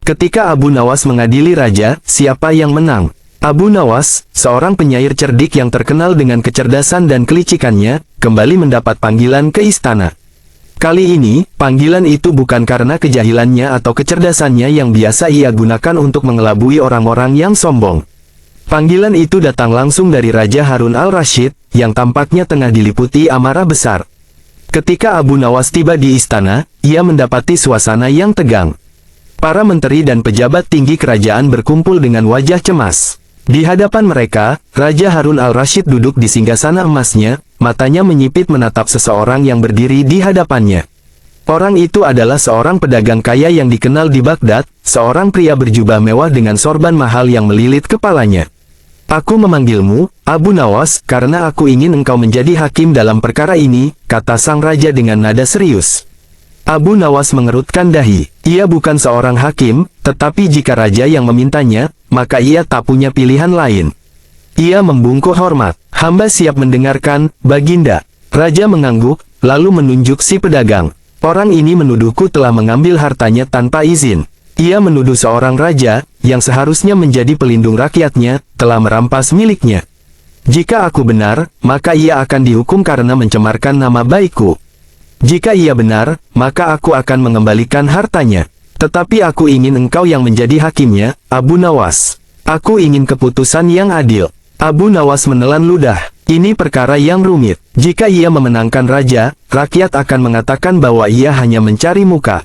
Ketika Abu Nawas mengadili raja, siapa yang menang? Abu Nawas, seorang penyair cerdik yang terkenal dengan kecerdasan dan kelicikannya, kembali mendapat panggilan ke istana. Kali ini, panggilan itu bukan karena kejahilannya atau kecerdasannya yang biasa ia gunakan untuk mengelabui orang-orang yang sombong. Panggilan itu datang langsung dari Raja Harun al-Rashid, yang tampaknya tengah diliputi amarah besar. Ketika Abu Nawas tiba di istana, ia mendapati suasana yang tegang. Para menteri dan pejabat tinggi kerajaan berkumpul dengan wajah cemas. Di hadapan mereka, Raja Harun al-Rashid duduk di singgasana emasnya, matanya menyipit menatap seseorang yang berdiri di hadapannya. Orang itu adalah seorang pedagang kaya yang dikenal di Baghdad, seorang pria berjubah mewah dengan sorban mahal yang melilit kepalanya. "Aku memanggilmu, Abu Nawas, karena aku ingin engkau menjadi hakim dalam perkara ini," kata sang raja dengan nada serius. Abu Nawas mengerutkan dahi. Ia bukan seorang hakim, tetapi jika raja yang memintanya, maka ia tak punya pilihan lain. Ia membungkuk hormat. "Hamba siap mendengarkan, Baginda." Raja mengangguk, lalu menunjuk si pedagang. "Orang ini menuduhku telah mengambil hartanya tanpa izin. Ia menuduh seorang raja, yang seharusnya menjadi pelindung rakyatnya, telah merampas miliknya. Jika aku benar, maka ia akan dihukum karena mencemarkan nama baikku. Jika ia benar, maka aku akan mengembalikan hartanya. Tetapi aku ingin engkau yang menjadi hakimnya, Abu Nawas. Aku ingin keputusan yang adil." Abu Nawas menelan ludah. Ini perkara yang rumit. Jika ia memenangkan raja, rakyat akan mengatakan bahwa ia hanya mencari muka.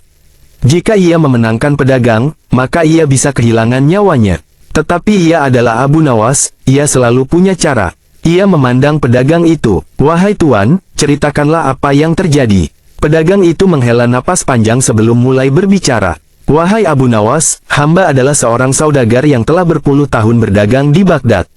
Jika ia memenangkan pedagang, maka ia bisa kehilangan nyawanya. Tetapi ia adalah Abu Nawas, ia selalu punya cara. Ia memandang pedagang itu. "Wahai tuan, ceritakanlah apa yang terjadi." Pedagang itu menghela napas panjang sebelum mulai berbicara. "Wahai Abu Nawas, hamba adalah seorang saudagar yang telah berpuluh tahun berdagang di Baghdad.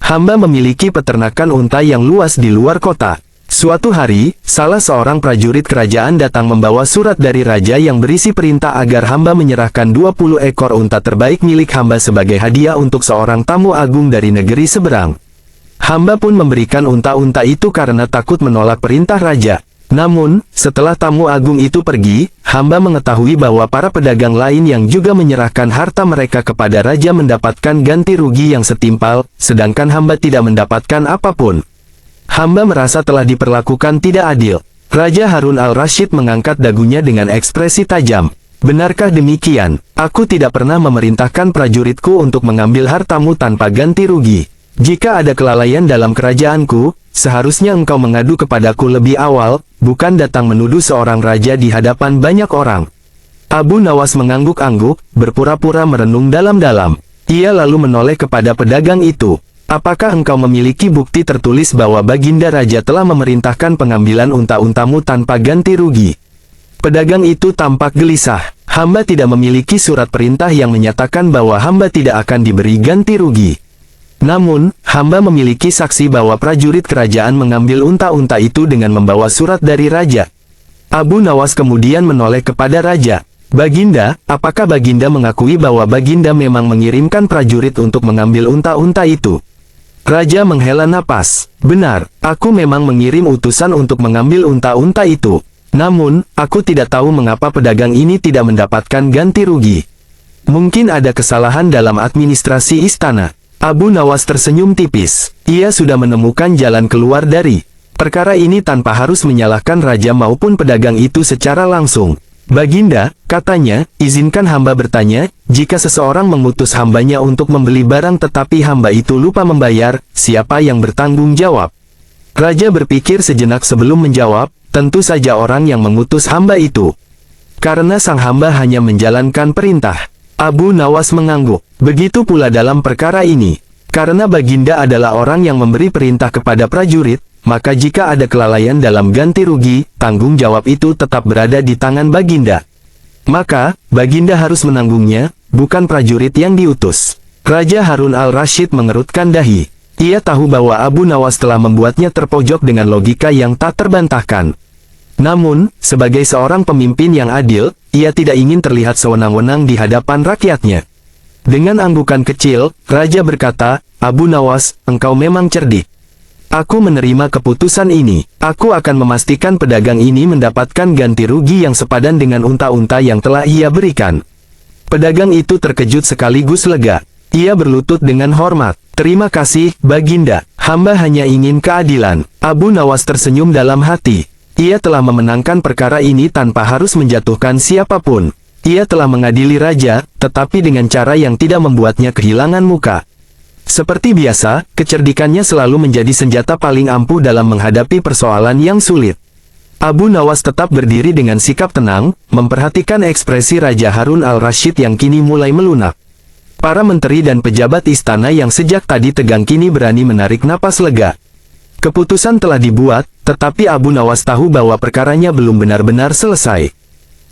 Hamba memiliki peternakan unta yang luas di luar kota. Suatu hari, salah seorang prajurit kerajaan datang membawa surat dari raja yang berisi perintah agar hamba menyerahkan 20 ekor unta terbaik milik hamba sebagai hadiah untuk seorang tamu agung dari negeri seberang. Hamba pun memberikan unta-unta itu karena takut menolak perintah raja. Namun, setelah tamu agung itu pergi, hamba mengetahui bahwa para pedagang lain yang juga menyerahkan harta mereka kepada raja mendapatkan ganti rugi yang setimpal, sedangkan hamba tidak mendapatkan apapun. Hamba merasa telah diperlakukan tidak adil." Raja Harun al-Rashid mengangkat dagunya dengan ekspresi tajam. "Benarkah demikian? Aku tidak pernah memerintahkan prajuritku untuk mengambil hartamu tanpa ganti rugi. Jika ada kelalaian dalam kerajaanku, seharusnya engkau mengadu kepadaku lebih awal, bukan datang menuduh seorang raja di hadapan banyak orang." Abu Nawas mengangguk-angguk, berpura-pura merenung dalam-dalam. Ia lalu menoleh kepada pedagang itu. "Apakah engkau memiliki bukti tertulis bahwa Baginda Raja telah memerintahkan pengambilan unta-untamu tanpa ganti rugi?" Pedagang itu tampak gelisah. "Hamba tidak memiliki surat perintah yang menyatakan bahwa hamba tidak akan diberi ganti rugi. Namun, hamba memiliki saksi bahwa prajurit kerajaan mengambil unta-unta itu dengan membawa surat dari raja." Abu Nawas kemudian menoleh kepada raja. "Baginda, apakah Baginda mengakui bahwa Baginda memang mengirimkan prajurit untuk mengambil unta-unta itu?" Raja menghela napas. "Benar, aku memang mengirim utusan untuk mengambil unta-unta itu. Namun, aku tidak tahu mengapa pedagang ini tidak mendapatkan ganti rugi. Mungkin ada kesalahan dalam administrasi istana." Abu Nawas tersenyum tipis. Ia sudah menemukan jalan keluar dari perkara ini tanpa harus menyalahkan raja maupun pedagang itu secara langsung. "Baginda," katanya, "izinkan hamba bertanya, jika seseorang mengutus hambanya untuk membeli barang tetapi hamba itu lupa membayar, siapa yang bertanggung jawab?" Raja berpikir sejenak sebelum menjawab, "Tentu saja orang yang mengutus hamba itu. Karena sang hamba hanya menjalankan perintah." Abu Nawas mengangguk. "Begitu pula dalam perkara ini. Karena Baginda adalah orang yang memberi perintah kepada prajurit, maka jika ada kelalaian dalam ganti rugi, tanggung jawab itu tetap berada di tangan Baginda. Maka, Baginda harus menanggungnya, bukan prajurit yang diutus." Raja Harun al-Rashid mengerutkan dahi. Ia tahu bahwa Abu Nawas telah membuatnya terpojok dengan logika yang tak terbantahkan. Namun, sebagai seorang pemimpin yang adil, ia tidak ingin terlihat sewenang-wenang di hadapan rakyatnya. Dengan anggukan kecil, Raja berkata, "Abu Nawas, engkau memang cerdik. Aku menerima keputusan ini. Aku akan memastikan pedagang ini mendapatkan ganti rugi yang sepadan dengan unta-unta yang telah ia berikan." Pedagang itu terkejut sekaligus lega. Ia berlutut dengan hormat. "Terima kasih, Baginda. Hamba hanya ingin keadilan." Abu Nawas tersenyum dalam hati. Ia telah memenangkan perkara ini tanpa harus menjatuhkan siapapun. Ia telah mengadili raja, tetapi dengan cara yang tidak membuatnya kehilangan muka. Seperti biasa, kecerdikannya selalu menjadi senjata paling ampuh dalam menghadapi persoalan yang sulit. Abu Nawas tetap berdiri dengan sikap tenang, memperhatikan ekspresi Raja Harun al-Rashid yang kini mulai melunak. Para menteri dan pejabat istana yang sejak tadi tegang kini berani menarik napas lega. Keputusan telah dibuat, tetapi Abu Nawas tahu bahwa perkaranya belum benar-benar selesai.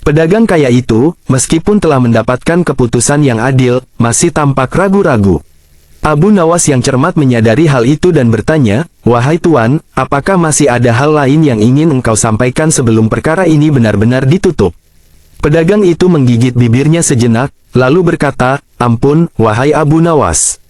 Pedagang kaya itu, meskipun telah mendapatkan keputusan yang adil, masih tampak ragu-ragu. Abu Nawas yang cermat menyadari hal itu dan bertanya, "Wahai Tuan, apakah masih ada hal lain yang ingin engkau sampaikan sebelum perkara ini benar-benar ditutup?" Pedagang itu menggigit bibirnya sejenak, lalu berkata, "Ampun, wahai Abu Nawas.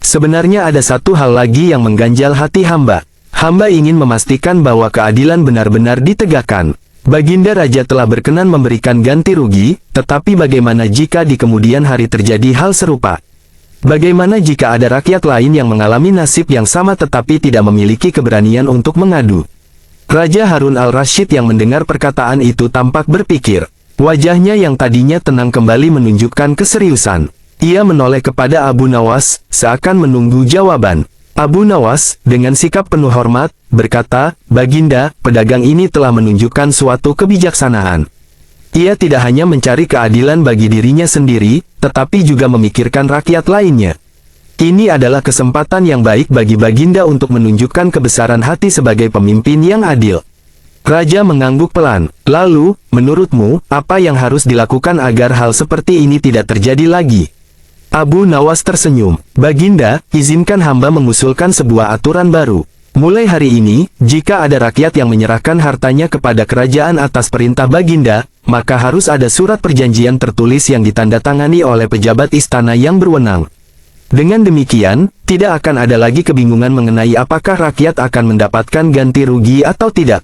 Sebenarnya ada satu hal lagi yang mengganjal hati hamba. Hamba ingin memastikan bahwa keadilan benar-benar ditegakkan. Baginda Raja telah berkenan memberikan ganti rugi, tetapi bagaimana jika di kemudian hari terjadi hal serupa? Bagaimana jika ada rakyat lain yang mengalami nasib yang sama tetapi tidak memiliki keberanian untuk mengadu?" Raja Harun al-Rashid yang mendengar perkataan itu tampak berpikir. Wajahnya yang tadinya tenang kembali menunjukkan keseriusan. Ia menoleh kepada Abu Nawas, seakan menunggu jawaban. Abu Nawas, dengan sikap penuh hormat, berkata, "Baginda, pedagang ini telah menunjukkan suatu kebijaksanaan. Ia tidak hanya mencari keadilan bagi dirinya sendiri, tetapi juga memikirkan rakyat lainnya. Ini adalah kesempatan yang baik bagi Baginda untuk menunjukkan kebesaran hati sebagai pemimpin yang adil." Raja mengangguk pelan. "Lalu, menurutmu, apa yang harus dilakukan agar hal seperti ini tidak terjadi lagi?" Abu Nawas tersenyum. "Baginda, izinkan hamba mengusulkan sebuah aturan baru. Mulai hari ini, jika ada rakyat yang menyerahkan hartanya kepada kerajaan atas perintah Baginda, maka harus ada surat perjanjian tertulis yang ditandatangani oleh pejabat istana yang berwenang. Dengan demikian, tidak akan ada lagi kebingungan mengenai apakah rakyat akan mendapatkan ganti rugi atau tidak."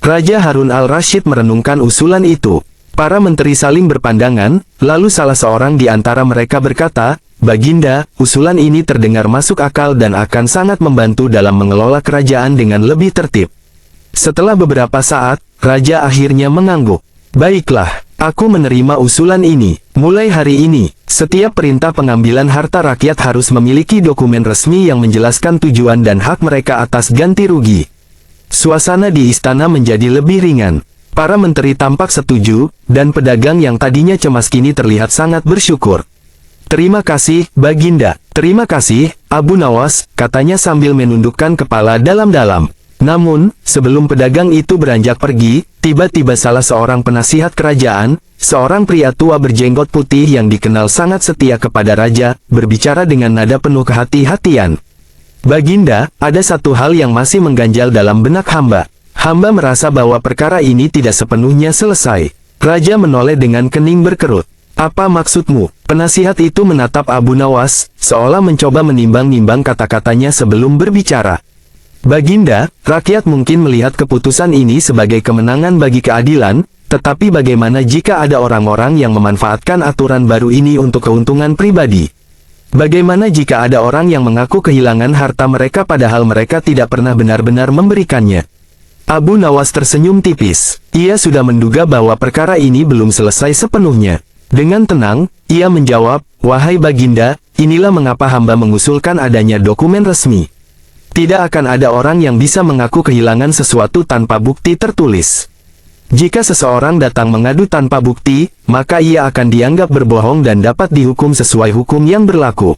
Raja Harun al-Rashid merenungkan usulan itu. Para menteri saling berpandangan, lalu salah seorang di antara mereka berkata, "Baginda, usulan ini terdengar masuk akal dan akan sangat membantu dalam mengelola kerajaan dengan lebih tertib." Setelah beberapa saat, Raja akhirnya mengangguk. "Baiklah, aku menerima usulan ini. Mulai hari ini, setiap perintah pengambilan harta rakyat harus memiliki dokumen resmi yang menjelaskan tujuan dan hak mereka atas ganti rugi." Suasana di istana menjadi lebih ringan. Para menteri tampak setuju, dan pedagang yang tadinya cemas kini terlihat sangat bersyukur. "Terima kasih, Baginda." "Terima kasih, Abu Nawas," katanya sambil menundukkan kepala dalam-dalam. Namun, sebelum pedagang itu beranjak pergi, tiba-tiba salah seorang penasihat kerajaan, seorang pria tua berjenggot putih yang dikenal sangat setia kepada raja, berbicara dengan nada penuh kehati-hatian. "Baginda, ada satu hal yang masih mengganjal dalam benak hamba. Hamba merasa bahwa perkara ini tidak sepenuhnya selesai." Raja menoleh dengan kening berkerut. "Apa maksudmu?" Penasihat itu menatap Abu Nawas, seolah mencoba menimbang-nimbang kata-katanya sebelum berbicara. "Baginda, rakyat mungkin melihat keputusan ini sebagai kemenangan bagi keadilan, tetapi bagaimana jika ada orang-orang yang memanfaatkan aturan baru ini untuk keuntungan pribadi? Bagaimana jika ada orang yang mengaku kehilangan harta mereka padahal mereka tidak pernah benar-benar memberikannya?" Abu Nawas tersenyum tipis. Ia sudah menduga bahwa perkara ini belum selesai sepenuhnya. Dengan tenang, ia menjawab, "Wahai Baginda, inilah mengapa hamba mengusulkan adanya dokumen resmi. Tidak akan ada orang yang bisa mengaku kehilangan sesuatu tanpa bukti tertulis. Jika seseorang datang mengadu tanpa bukti, maka ia akan dianggap berbohong dan dapat dihukum sesuai hukum yang berlaku."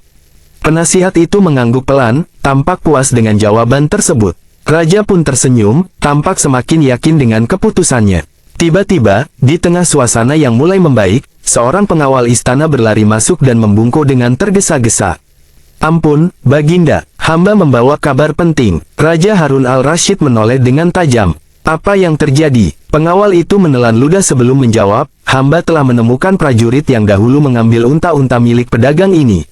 Penasihat itu mengangguk pelan, tampak puas dengan jawaban tersebut. Raja pun tersenyum, tampak semakin yakin dengan keputusannya. Tiba-tiba, di tengah suasana yang mulai membaik, seorang pengawal istana berlari masuk dan membungkuk dengan tergesa-gesa. "Ampun, Baginda, hamba membawa kabar penting." Raja Harun al-Rashid menoleh dengan tajam. "Apa yang terjadi?" Pengawal itu menelan ludah sebelum menjawab, "Hamba telah menemukan prajurit yang dahulu mengambil unta-unta milik pedagang ini.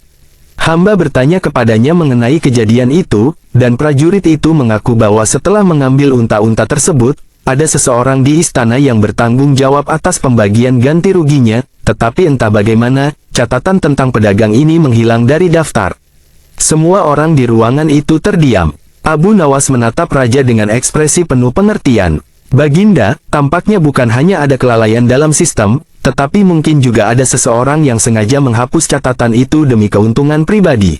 Hamba bertanya kepadanya mengenai kejadian itu, dan prajurit itu mengaku bahwa setelah mengambil unta-unta tersebut, ada seseorang di istana yang bertanggung jawab atas pembagian ganti ruginya, tetapi entah bagaimana, catatan tentang pedagang ini menghilang dari daftar. Semua orang di ruangan itu terdiam. Abu Nawas menatap raja dengan ekspresi penuh pengertian. Baginda, tampaknya bukan hanya ada kelalaian dalam sistem, tetapi mungkin juga ada seseorang yang sengaja menghapus catatan itu demi keuntungan pribadi.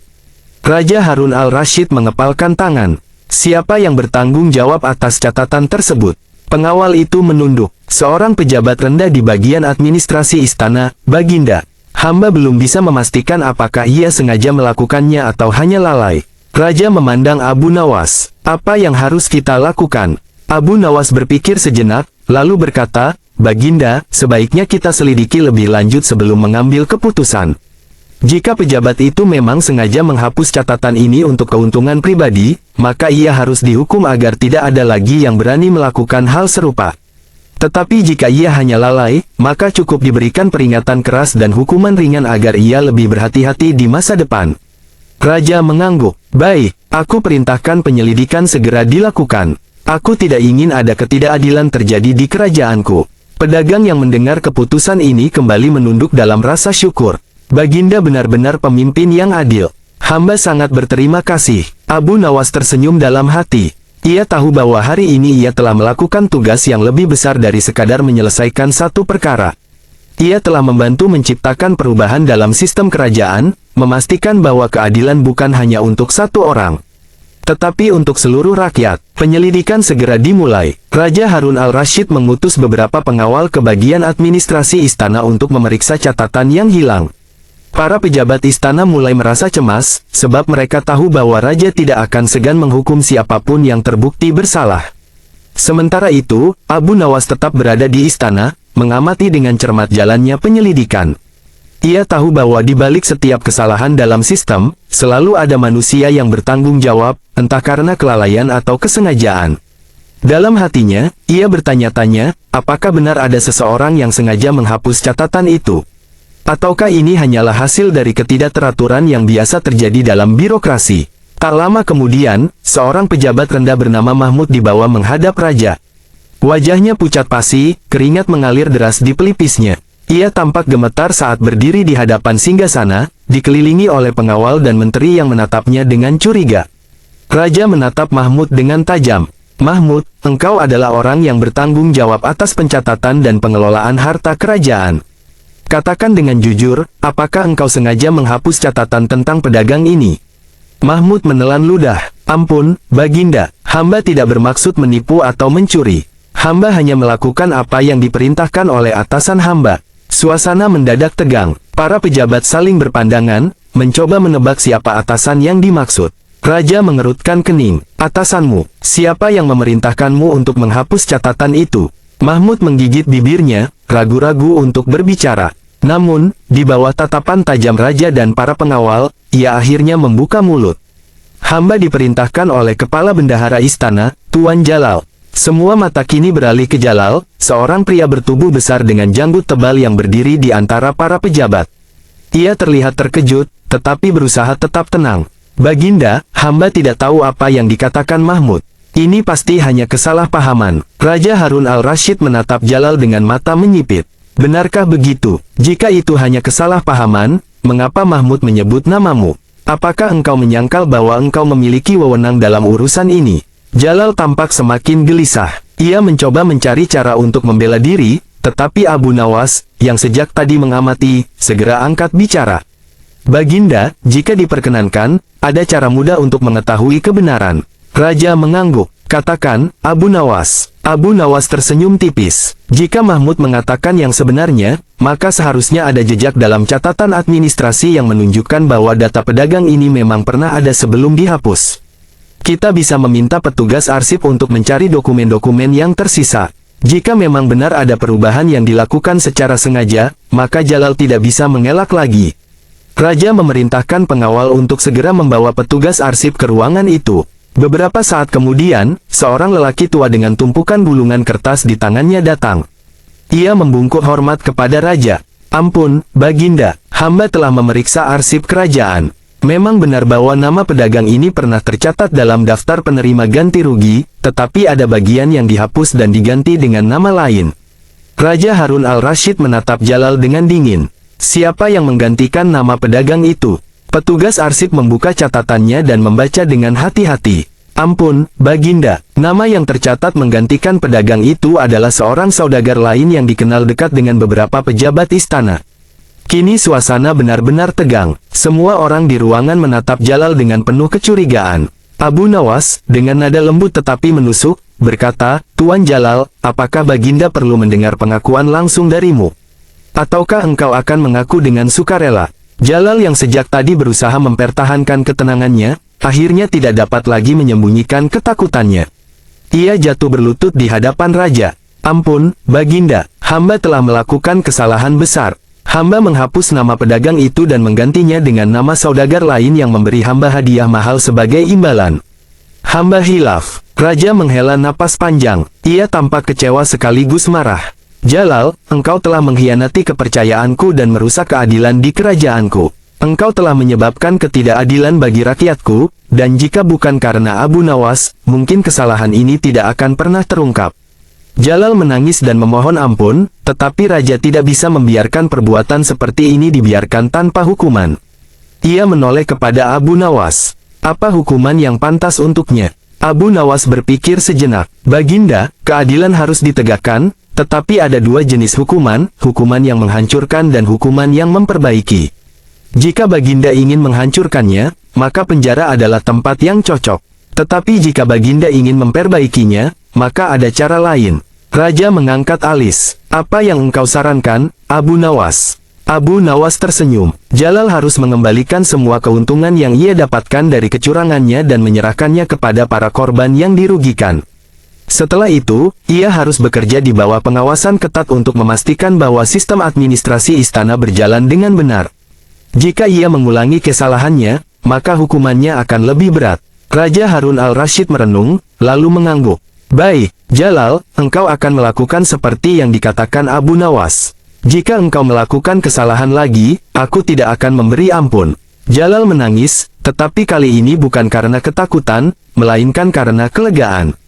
Raja Harun al-Rashid mengepalkan tangan. Siapa yang bertanggung jawab atas catatan tersebut? Pengawal itu menunduk. Seorang pejabat rendah di bagian administrasi istana, Baginda. Hamba belum bisa memastikan apakah ia sengaja melakukannya atau hanya lalai. Raja memandang Abu Nawas. Apa yang harus kita lakukan? Abu Nawas berpikir sejenak, lalu berkata, Baginda, sebaiknya kita selidiki lebih lanjut sebelum mengambil keputusan. Jika pejabat itu memang sengaja menghapus catatan ini untuk keuntungan pribadi, maka ia harus dihukum agar tidak ada lagi yang berani melakukan hal serupa. Tetapi jika ia hanya lalai, maka cukup diberikan peringatan keras dan hukuman ringan agar ia lebih berhati-hati di masa depan. Raja mengangguk. Baik, aku perintahkan penyelidikan segera dilakukan. Aku tidak ingin ada ketidakadilan terjadi di kerajaanku. Pedagang yang mendengar keputusan ini kembali menunduk dalam rasa syukur. Baginda benar-benar pemimpin yang adil. Hamba sangat berterima kasih. Abu Nawas tersenyum dalam hati. Ia tahu bahwa hari ini ia telah melakukan tugas yang lebih besar dari sekadar menyelesaikan satu perkara. Ia telah membantu menciptakan perubahan dalam sistem kerajaan, memastikan bahwa keadilan bukan hanya untuk satu orang, tetapi untuk seluruh rakyat. Penyelidikan segera dimulai. Raja Harun al-Rashid mengutus beberapa pengawal ke bagian administrasi istana untuk memeriksa catatan yang hilang. Para pejabat istana mulai merasa cemas, sebab mereka tahu bahwa raja tidak akan segan menghukum siapapun yang terbukti bersalah. Sementara itu, Abu Nawas tetap berada di istana, mengamati dengan cermat jalannya penyelidikan. Ia tahu bahwa di balik setiap kesalahan dalam sistem, selalu ada manusia yang bertanggung jawab, entah karena kelalaian atau kesengajaan. Dalam hatinya, ia bertanya-tanya, apakah benar ada seseorang yang sengaja menghapus catatan itu? Ataukah ini hanyalah hasil dari ketidakteraturan yang biasa terjadi dalam birokrasi? Tak lama kemudian, seorang pejabat rendah bernama Mahmud dibawa menghadap raja. Wajahnya pucat pasi, keringat mengalir deras di pelipisnya. Ia tampak gemetar saat berdiri di hadapan singgasana, dikelilingi oleh pengawal dan menteri yang menatapnya dengan curiga. Raja menatap Mahmud dengan tajam. Mahmud, engkau adalah orang yang bertanggung jawab atas pencatatan dan pengelolaan harta kerajaan. Katakan dengan jujur, apakah engkau sengaja menghapus catatan tentang pedagang ini? Mahmud menelan ludah. Ampun, Baginda, hamba tidak bermaksud menipu atau mencuri. Hamba hanya melakukan apa yang diperintahkan oleh atasan hamba. Suasana mendadak tegang. Para pejabat saling berpandangan, mencoba menebak siapa atasan yang dimaksud. Raja mengerutkan kening. Atasanmu, siapa yang memerintahkanmu untuk menghapus catatan itu? Mahmud menggigit bibirnya, ragu-ragu untuk berbicara. Namun, di bawah tatapan tajam raja dan para pengawal, ia akhirnya membuka mulut. Hamba diperintahkan oleh kepala bendahara istana, Tuan Jalal. Semua mata kini beralih ke Jalal, seorang pria bertubuh besar dengan janggut tebal yang berdiri di antara para pejabat. Ia terlihat terkejut, tetapi berusaha tetap tenang. Baginda, hamba tidak tahu apa yang dikatakan Mahmud. Ini pasti hanya kesalahpahaman. Raja Harun al-Rashid menatap Jalal dengan mata menyipit. Benarkah begitu? Jika itu hanya kesalahpahaman, mengapa Mahmud menyebut namamu? Apakah engkau menyangkal bahwa engkau memiliki wewenang dalam urusan ini? Jalal tampak semakin gelisah. Ia mencoba mencari cara untuk membela diri, tetapi Abu Nawas, yang sejak tadi mengamati, segera angkat bicara. Baginda, jika diperkenankan, ada cara mudah untuk mengetahui kebenaran. Raja mengangguk. Katakan, Abu Nawas. Abu Nawas tersenyum tipis. Jika Mahmud mengatakan yang sebenarnya, maka seharusnya ada jejak dalam catatan administrasi yang menunjukkan bahwa data pedagang ini memang pernah ada sebelum dihapus. Kita bisa meminta petugas arsip untuk mencari dokumen-dokumen yang tersisa. Jika memang benar ada perubahan yang dilakukan secara sengaja, maka Jalal tidak bisa mengelak lagi. Raja memerintahkan pengawal untuk segera membawa petugas arsip ke ruangan itu. Beberapa saat kemudian, seorang lelaki tua dengan tumpukan bulungan kertas di tangannya datang. Ia membungkuk hormat kepada raja. Ampun, Baginda, hamba telah memeriksa arsip kerajaan. Memang benar bahwa nama pedagang ini pernah tercatat dalam daftar penerima ganti rugi, tetapi ada bagian yang dihapus dan diganti dengan nama lain. Raja Harun al-Rasyid menatap Jalal dengan dingin. Siapa yang menggantikan nama pedagang itu? Petugas arsip membuka catatannya dan membaca dengan hati-hati. Ampun, Baginda, nama yang tercatat menggantikan pedagang itu adalah seorang saudagar lain yang dikenal dekat dengan beberapa pejabat istana. Kini suasana benar-benar tegang. Semua orang di ruangan menatap Jalal dengan penuh kecurigaan. Abu Nawas, dengan nada lembut tetapi menusuk, berkata, Tuan Jalal, apakah Baginda perlu mendengar pengakuan langsung darimu? Ataukah engkau akan mengaku dengan sukarela? Jalal yang sejak tadi berusaha mempertahankan ketenangannya, akhirnya tidak dapat lagi menyembunyikan ketakutannya. Ia jatuh berlutut di hadapan raja. Ampun, Baginda, hamba telah melakukan kesalahan besar. Hamba menghapus nama pedagang itu dan menggantinya dengan nama saudagar lain yang memberi hamba hadiah mahal sebagai imbalan. Hamba hilaf. Raja menghela napas panjang. Ia tampak kecewa sekaligus marah. Jalal, engkau telah mengkhianati kepercayaanku dan merusak keadilan di kerajaanku. Engkau telah menyebabkan ketidakadilan bagi rakyatku, dan jika bukan karena Abu Nawas, mungkin kesalahan ini tidak akan pernah terungkap. Jalal menangis dan memohon ampun, tetapi raja tidak bisa membiarkan perbuatan seperti ini dibiarkan tanpa hukuman. Ia menoleh kepada Abu Nawas. Apa hukuman yang pantas untuknya? Abu Nawas berpikir sejenak. Baginda, keadilan harus ditegakkan, tetapi ada dua jenis hukuman, hukuman yang menghancurkan dan hukuman yang memperbaiki. Jika Baginda ingin menghancurkannya, maka penjara adalah tempat yang cocok. Tetapi jika Baginda ingin memperbaikinya, maka ada cara lain. Raja mengangkat alis. Apa yang engkau sarankan, Abu Nawas? Abu Nawas tersenyum. Jalal harus mengembalikan semua keuntungan yang ia dapatkan dari kecurangannya dan menyerahkannya kepada para korban yang dirugikan. Setelah itu, ia harus bekerja di bawah pengawasan ketat untuk memastikan bahwa sistem administrasi istana berjalan dengan benar. Jika ia mengulangi kesalahannya, maka hukumannya akan lebih berat. Raja Harun al-Rasyid merenung, lalu mengangguk. Baik, Jalal, engkau akan melakukan seperti yang dikatakan Abu Nawas. Jika engkau melakukan kesalahan lagi, aku tidak akan memberi ampun. Jalal menangis, tetapi kali ini bukan karena ketakutan, melainkan karena kelegaan.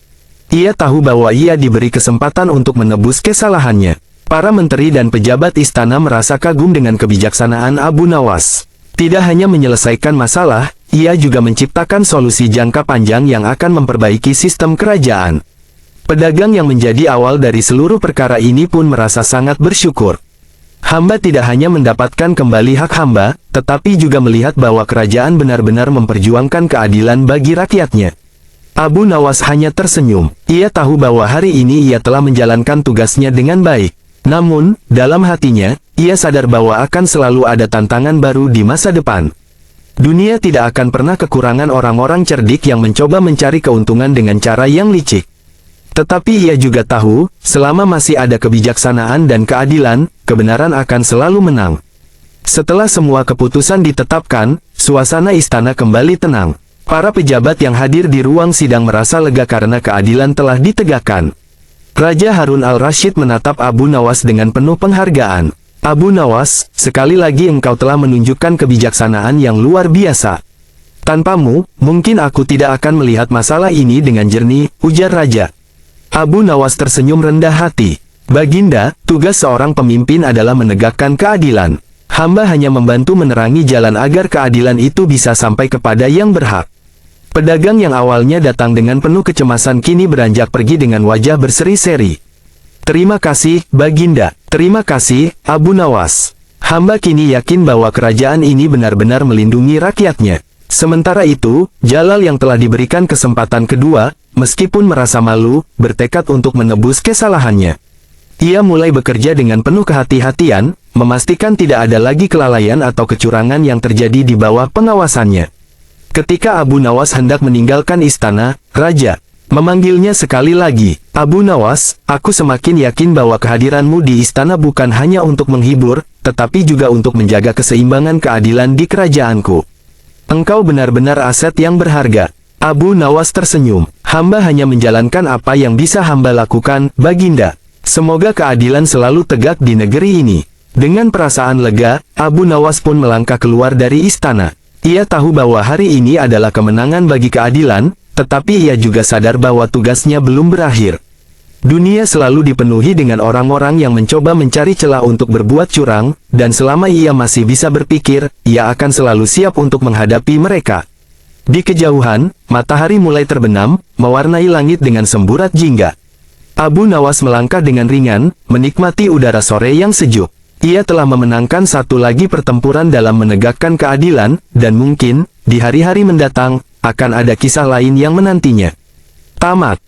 Ia tahu bahwa ia diberi kesempatan untuk menebus kesalahannya. Para menteri dan pejabat istana merasa kagum dengan kebijaksanaan Abu Nawas. Tidak hanya menyelesaikan masalah, ia juga menciptakan solusi jangka panjang yang akan memperbaiki sistem kerajaan. Pedagang yang menjadi awal dari seluruh perkara ini pun merasa sangat bersyukur. Hamba tidak hanya mendapatkan kembali hak hamba, tetapi juga melihat bahwa kerajaan benar-benar memperjuangkan keadilan bagi rakyatnya. Abu Nawas hanya tersenyum. Ia tahu bahwa hari ini ia telah menjalankan tugasnya dengan baik. Namun, dalam hatinya, ia sadar bahwa akan selalu ada tantangan baru di masa depan. Dunia tidak akan pernah kekurangan orang-orang cerdik yang mencoba mencari keuntungan dengan cara yang licik. Tetapi ia juga tahu, selama masih ada kebijaksanaan dan keadilan, kebenaran akan selalu menang. Setelah semua keputusan ditetapkan, suasana istana kembali tenang. Para pejabat yang hadir di ruang sidang merasa lega karena keadilan telah ditegakkan. Raja Harun al-Rasyid menatap Abu Nawas dengan penuh penghargaan. Abu Nawas, sekali lagi engkau telah menunjukkan kebijaksanaan yang luar biasa. Tanpamu, mungkin aku tidak akan melihat masalah ini dengan jernih, ujar Raja. Abu Nawas tersenyum rendah hati. Baginda, tugas seorang pemimpin adalah menegakkan keadilan. Hamba hanya membantu menerangi jalan agar keadilan itu bisa sampai kepada yang berhak. Pedagang yang awalnya datang dengan penuh kecemasan kini beranjak pergi dengan wajah berseri-seri. Terima kasih, Baginda. Terima kasih, Abu Nawas. Hamba kini yakin bahwa kerajaan ini benar-benar melindungi rakyatnya. Sementara itu, Jalal yang telah diberikan kesempatan kedua, meskipun merasa malu, bertekad untuk menebus kesalahannya. Ia mulai bekerja dengan penuh kehati-hatian, memastikan tidak ada lagi kelalaian atau kecurangan yang terjadi di bawah pengawasannya. Ketika Abu Nawas hendak meninggalkan istana, Raja memanggilnya sekali lagi. Abu Nawas, aku semakin yakin bahwa kehadiranmu di istana bukan hanya untuk menghibur, tetapi juga untuk menjaga keseimbangan keadilan di kerajaanku. Engkau benar-benar aset yang berharga. Abu Nawas tersenyum. Hamba hanya menjalankan apa yang bisa hamba lakukan, Baginda. Semoga keadilan selalu tegak di negeri ini. Dengan perasaan lega, Abu Nawas pun melangkah keluar dari istana. Ia tahu bahwa hari ini adalah kemenangan bagi keadilan, tetapi ia juga sadar bahwa tugasnya belum berakhir. Dunia selalu dipenuhi dengan orang-orang yang mencoba mencari celah untuk berbuat curang, dan selama ia masih bisa berpikir, ia akan selalu siap untuk menghadapi mereka. Di kejauhan, matahari mulai terbenam, mewarnai langit dengan semburat jingga. Abu Nawas melangkah dengan ringan, menikmati udara sore yang sejuk. Ia telah memenangkan satu lagi pertempuran dalam menegakkan keadilan, dan mungkin, di hari-hari mendatang, akan ada kisah lain yang menantinya. Tamat.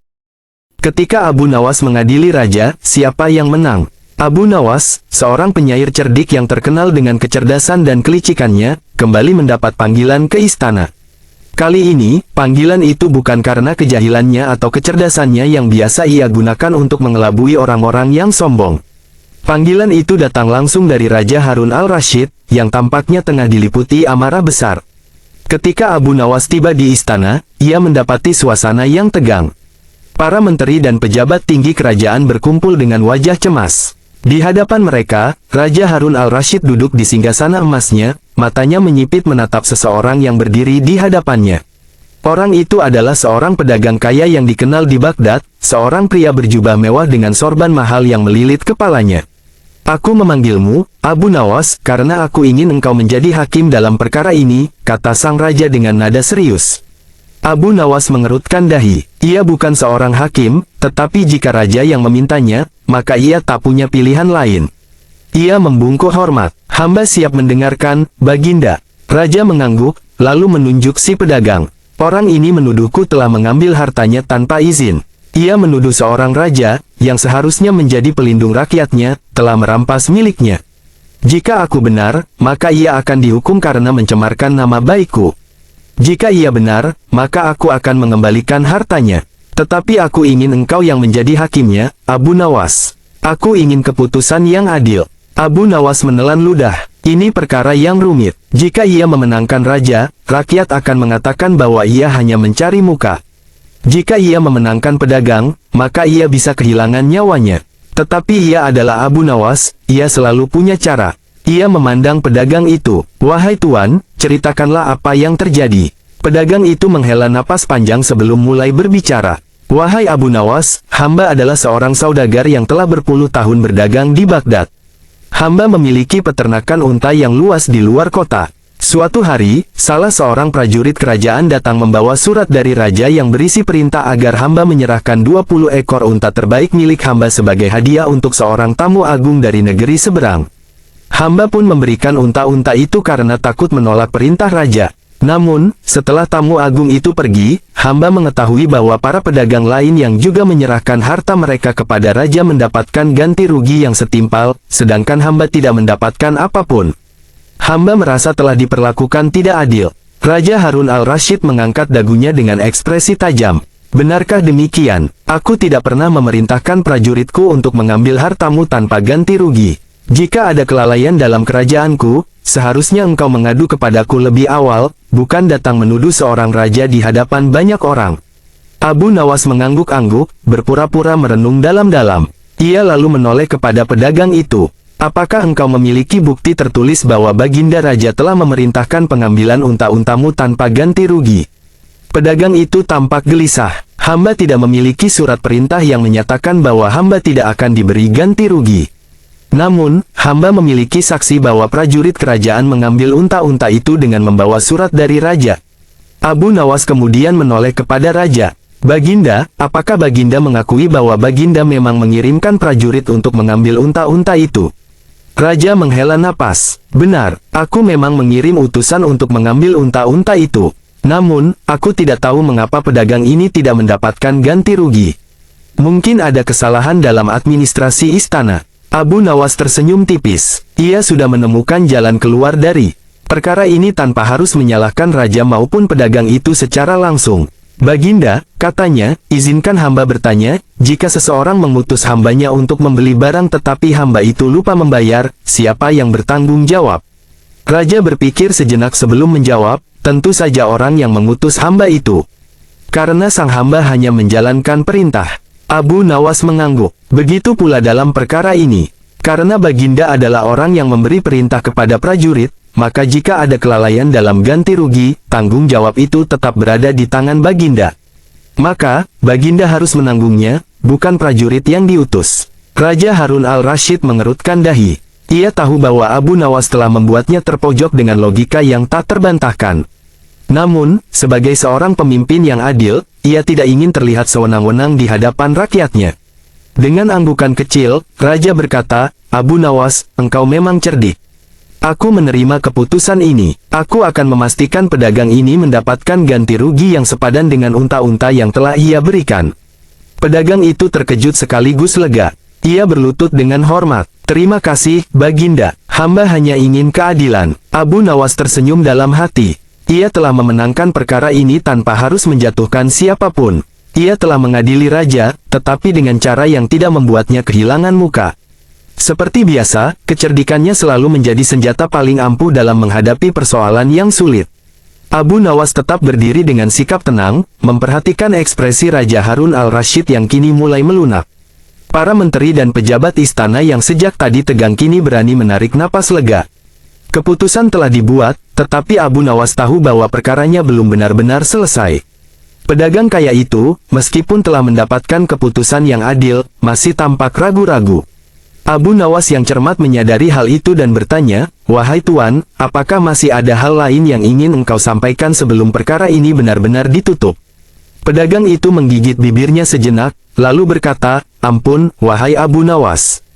Ketika Abu Nawas mengadili raja, siapa yang menang? Abu Nawas, seorang penyair cerdik yang terkenal dengan kecerdasan dan kelicikannya, kembali mendapat panggilan ke istana. Kali ini, panggilan itu bukan karena kejahilannya atau kecerdasannya yang biasa ia gunakan untuk mengelabui orang-orang yang sombong. Panggilan itu datang langsung dari Raja Harun al-Rashid, yang tampaknya tengah diliputi amarah besar. Ketika Abu Nawas tiba di istana, ia mendapati suasana yang tegang. Para menteri dan pejabat tinggi kerajaan berkumpul dengan wajah cemas. Di hadapan mereka, Raja Harun al-Rashid duduk di singgasana emasnya, matanya menyipit menatap seseorang yang berdiri di hadapannya. Orang itu adalah seorang pedagang kaya yang dikenal di Baghdad, seorang pria berjubah mewah dengan sorban mahal yang melilit kepalanya. "Aku memanggilmu, Abu Nawas, karena aku ingin engkau menjadi hakim dalam perkara ini," kata sang raja dengan nada serius. Abu Nawas mengerutkan dahi. Ia bukan seorang hakim, tetapi jika raja yang memintanya, maka ia tak punya pilihan lain. Ia membungkuk hormat. "Hamba siap mendengarkan, Baginda." Raja mengangguk, lalu menunjuk si pedagang. "Orang ini menuduhku telah mengambil hartanya tanpa izin. Ia menuduh seorang raja, yang seharusnya menjadi pelindung rakyatnya, telah merampas miliknya. Jika aku benar, maka ia akan dihukum karena mencemarkan nama baikku. Jika ia benar, maka aku akan mengembalikan hartanya. Tetapi aku ingin engkau yang menjadi hakimnya, Abu Nawas. Aku ingin keputusan yang adil." Abu Nawas menelan ludah. Ini perkara yang rumit. Jika ia memenangkan raja, rakyat akan mengatakan bahwa ia hanya mencari muka. Jika ia memenangkan pedagang, maka ia bisa kehilangan nyawanya. Tetapi ia adalah Abu Nawas, ia selalu punya cara. Ia memandang pedagang itu. "Wahai tuan, ceritakanlah apa yang terjadi." Pedagang itu menghela napas panjang sebelum mulai berbicara. "Wahai Abu Nawas, hamba adalah seorang saudagar yang telah berpuluh tahun berdagang di Baghdad. Hamba memiliki peternakan unta yang luas di luar kota. Suatu hari, salah seorang prajurit kerajaan datang membawa surat dari raja yang berisi perintah agar hamba menyerahkan 20 ekor unta terbaik milik hamba sebagai hadiah untuk seorang tamu agung dari negeri seberang. Hamba pun memberikan unta-unta itu karena takut menolak perintah raja. Namun, setelah tamu agung itu pergi, hamba mengetahui bahwa para pedagang lain yang juga menyerahkan harta mereka kepada raja mendapatkan ganti rugi yang setimpal, sedangkan hamba tidak mendapatkan apapun. Hamba merasa telah diperlakukan tidak adil." Raja Harun al-Rashid mengangkat dagunya dengan ekspresi tajam. "Benarkah demikian? Aku tidak pernah memerintahkan prajuritku untuk mengambil hartamu tanpa ganti rugi. Jika ada kelalaian dalam kerajaanku, seharusnya engkau mengadu kepadaku lebih awal, bukan datang menuduh seorang raja di hadapan banyak orang." Abu Nawas mengangguk-angguk, berpura-pura merenung dalam-dalam. Ia lalu menoleh kepada pedagang itu. "Apakah engkau memiliki bukti tertulis bahwa Baginda Raja telah memerintahkan pengambilan unta-untamu tanpa ganti rugi?" Pedagang itu tampak gelisah. "Hamba tidak memiliki surat perintah yang menyatakan bahwa hamba tidak akan diberi ganti rugi. Namun, hamba memiliki saksi bahwa prajurit kerajaan mengambil unta-unta itu dengan membawa surat dari raja." Abu Nawas kemudian menoleh kepada raja. "Baginda, apakah Baginda mengakui bahwa Baginda memang mengirimkan prajurit untuk mengambil unta-unta itu?" Raja menghela napas. "Benar, aku memang mengirim utusan untuk mengambil unta-unta itu. Namun, aku tidak tahu mengapa pedagang ini tidak mendapatkan ganti rugi. Mungkin ada kesalahan dalam administrasi istana." Abu Nawas tersenyum tipis. Ia sudah menemukan jalan keluar dari perkara ini tanpa harus menyalahkan raja maupun pedagang itu secara langsung. "Baginda," katanya, "izinkan hamba bertanya, jika seseorang mengutus hambanya untuk membeli barang tetapi hamba itu lupa membayar, siapa yang bertanggung jawab?" Raja berpikir sejenak sebelum menjawab, "Tentu saja orang yang mengutus hamba itu. Karena sang hamba hanya menjalankan perintah." Abu Nawas mengangguk. "Begitu pula dalam perkara ini. Karena Baginda adalah orang yang memberi perintah kepada prajurit, maka jika ada kelalaian dalam ganti rugi, tanggung jawab itu tetap berada di tangan Baginda." Maka, Baginda harus menanggungnya, bukan prajurit yang diutus. Raja Harun al-Rashid mengerutkan dahi. Ia tahu bahwa Abu Nawas telah membuatnya terpojok dengan logika yang tak terbantahkan. Namun, sebagai seorang pemimpin yang adil, ia tidak ingin terlihat sewenang-wenang di hadapan rakyatnya. Dengan anggukan kecil, Raja berkata, "Abu Nawas, engkau memang cerdik. Aku menerima keputusan ini. Aku akan memastikan pedagang ini mendapatkan ganti rugi yang sepadan dengan unta-unta yang telah ia berikan." Pedagang itu terkejut sekaligus lega. Ia berlutut dengan hormat. "Terima kasih, Baginda. Hamba hanya ingin keadilan." Abu Nawas tersenyum dalam hati. Ia telah memenangkan perkara ini tanpa harus menjatuhkan siapapun. Ia telah mengadili raja, tetapi dengan cara yang tidak membuatnya kehilangan muka. Seperti biasa, kecerdikannya selalu menjadi senjata paling ampuh dalam menghadapi persoalan yang sulit. Abu Nawas tetap berdiri dengan sikap tenang, memperhatikan ekspresi Raja Harun al-Rashid yang kini mulai melunak. Para menteri dan pejabat istana yang sejak tadi tegang kini berani menarik napas lega. Keputusan telah dibuat, tetapi Abu Nawas tahu bahwa perkaranya belum benar-benar selesai. Pedagang kaya itu, meskipun telah mendapatkan keputusan yang adil, masih tampak ragu-ragu. Abu Nawas yang cermat menyadari hal itu dan bertanya, "Wahai Tuan, apakah masih ada hal lain yang ingin engkau sampaikan sebelum perkara ini benar-benar ditutup?" Pedagang itu menggigit bibirnya sejenak, lalu berkata, "Ampun, wahai Abu Nawas.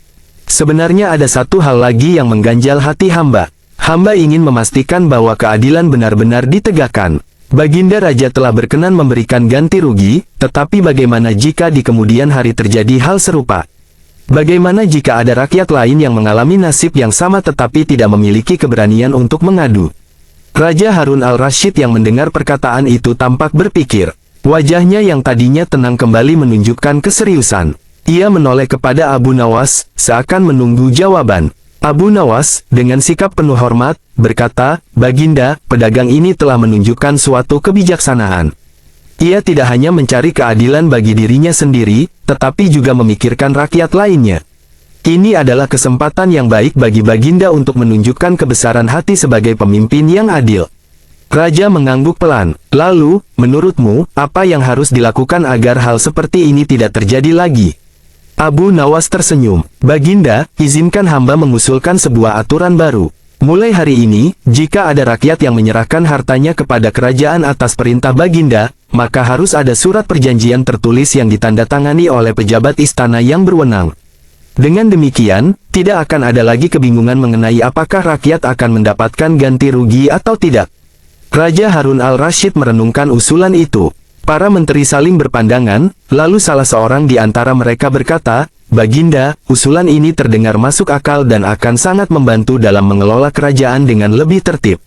Sebenarnya ada satu hal lagi yang mengganjal hati hamba. Hamba ingin memastikan bahwa keadilan benar-benar ditegakkan. Baginda Raja telah berkenan memberikan ganti rugi, tetapi bagaimana jika di kemudian hari terjadi hal serupa? Bagaimana jika ada rakyat lain yang mengalami nasib yang sama tetapi tidak memiliki keberanian untuk mengadu?" Raja Harun al-Rashid yang mendengar perkataan itu tampak berpikir. Wajahnya yang tadinya tenang kembali menunjukkan keseriusan. Ia menoleh kepada Abu Nawas, seakan menunggu jawaban. Abu Nawas, dengan sikap penuh hormat, berkata, "Baginda, pedagang ini telah menunjukkan suatu kebijaksanaan. Ia tidak hanya mencari keadilan bagi dirinya sendiri, tetapi juga memikirkan rakyat lainnya. Ini adalah kesempatan yang baik bagi Baginda untuk menunjukkan kebesaran hati sebagai pemimpin yang adil." Raja mengangguk pelan. "Lalu, menurutmu, apa yang harus dilakukan agar hal seperti ini tidak terjadi lagi?" Abu Nawas tersenyum. "Baginda, izinkan hamba mengusulkan sebuah aturan baru. Mulai hari ini, jika ada rakyat yang menyerahkan hartanya kepada kerajaan atas perintah Baginda, maka harus ada surat perjanjian tertulis yang ditandatangani oleh pejabat istana yang berwenang. Dengan demikian, tidak akan ada lagi kebingungan mengenai apakah rakyat akan mendapatkan ganti rugi atau tidak." Raja Harun al-Rashid merenungkan usulan itu. Para menteri saling berpandangan, lalu salah seorang di antara mereka berkata, "Baginda, usulan ini terdengar masuk akal dan akan sangat membantu dalam mengelola kerajaan dengan lebih tertib."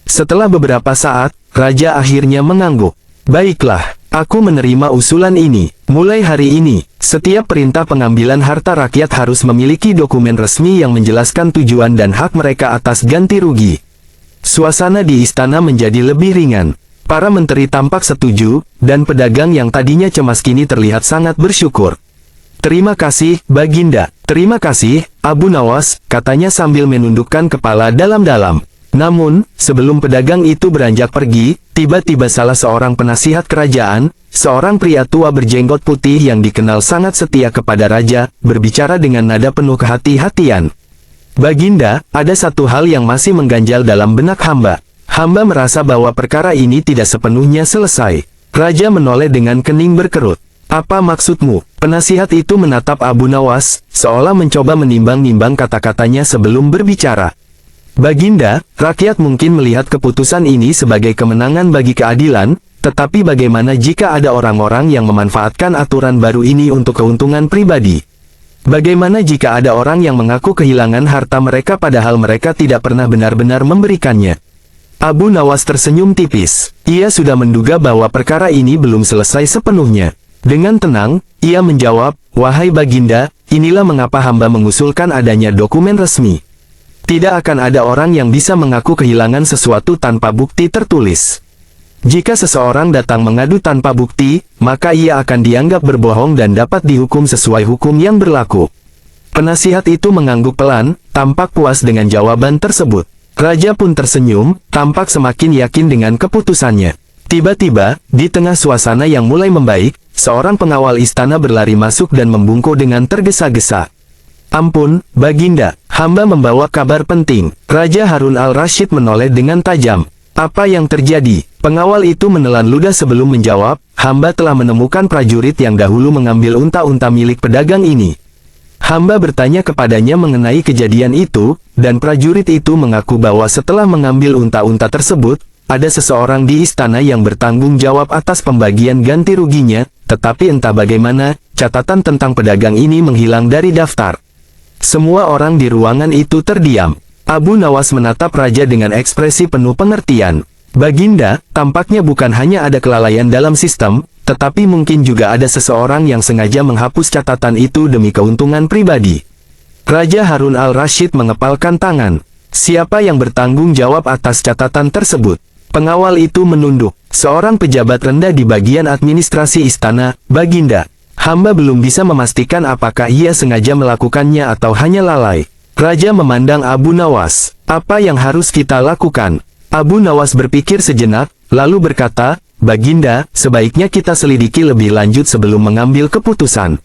Setelah beberapa saat, Raja akhirnya mengangguk. "Baiklah, aku menerima usulan ini. Mulai hari ini, setiap perintah pengambilan harta rakyat harus memiliki dokumen resmi yang menjelaskan tujuan dan hak mereka atas ganti rugi." Suasana di istana menjadi lebih ringan. Para menteri tampak setuju, dan pedagang yang tadinya cemas kini terlihat sangat bersyukur. "Terima kasih, Baginda." "Terima kasih, Abu Nawas," katanya sambil menundukkan kepala dalam-dalam. Namun, sebelum pedagang itu beranjak pergi, tiba-tiba salah seorang penasihat kerajaan, seorang pria tua berjenggot putih yang dikenal sangat setia kepada raja, berbicara dengan nada penuh kehati-hatian. "Baginda, ada satu hal yang masih mengganjal dalam benak hamba. Hamba merasa bahwa perkara ini tidak sepenuhnya selesai." Raja menoleh dengan kening berkerut. "Apa maksudmu?" Penasihat itu menatap Abu Nawas, seolah mencoba menimbang-nimbang kata-katanya sebelum berbicara. "Baginda, rakyat mungkin melihat keputusan ini sebagai kemenangan bagi keadilan, tetapi bagaimana jika ada orang-orang yang memanfaatkan aturan baru ini untuk keuntungan pribadi? Bagaimana jika ada orang yang mengaku kehilangan harta mereka padahal mereka tidak pernah benar-benar memberikannya?" Abu Nawas tersenyum tipis. Ia sudah menduga bahwa perkara ini belum selesai sepenuhnya. Dengan tenang, ia menjawab, "Wahai Baginda, inilah mengapa hamba mengusulkan adanya dokumen resmi. Tidak akan ada orang yang bisa mengaku kehilangan sesuatu tanpa bukti tertulis. Jika seseorang datang mengadu tanpa bukti, maka ia akan dianggap berbohong dan dapat dihukum sesuai hukum yang berlaku." Penasihat itu mengangguk pelan, tampak puas dengan jawaban tersebut. Raja pun tersenyum, tampak semakin yakin dengan keputusannya. Tiba-tiba, di tengah suasana yang mulai membaik, seorang pengawal istana berlari masuk dan membungkuk dengan tergesa-gesa. "Ampun, Baginda, hamba membawa kabar penting." Raja Harun al-Rasyid menoleh dengan tajam. "Apa yang terjadi?" Pengawal itu menelan ludah sebelum menjawab, "Hamba telah menemukan prajurit yang dahulu mengambil unta-unta milik pedagang ini. Hamba bertanya kepadanya mengenai kejadian itu, dan prajurit itu mengaku bahwa setelah mengambil unta-unta tersebut, ada seseorang di istana yang bertanggung jawab atas pembagian ganti ruginya, tetapi entah bagaimana, catatan tentang pedagang ini menghilang dari daftar." Semua orang di ruangan itu terdiam. Abu Nawas menatap raja dengan ekspresi penuh pengertian. "Baginda, tampaknya bukan hanya ada kelalaian dalam sistem, tetapi mungkin juga ada seseorang yang sengaja menghapus catatan itu demi keuntungan pribadi." Raja Harun al-Rasyid mengepalkan tangan. "Siapa yang bertanggung jawab atas catatan tersebut?" Pengawal itu menunduk. "Seorang pejabat rendah di bagian administrasi istana, Baginda. Hamba belum bisa memastikan apakah ia sengaja melakukannya atau hanya lalai." Raja memandang Abu Nawas. "Apa yang harus kita lakukan?" Abu Nawas berpikir sejenak, lalu berkata, "Baginda, sebaiknya kita selidiki lebih lanjut sebelum mengambil keputusan.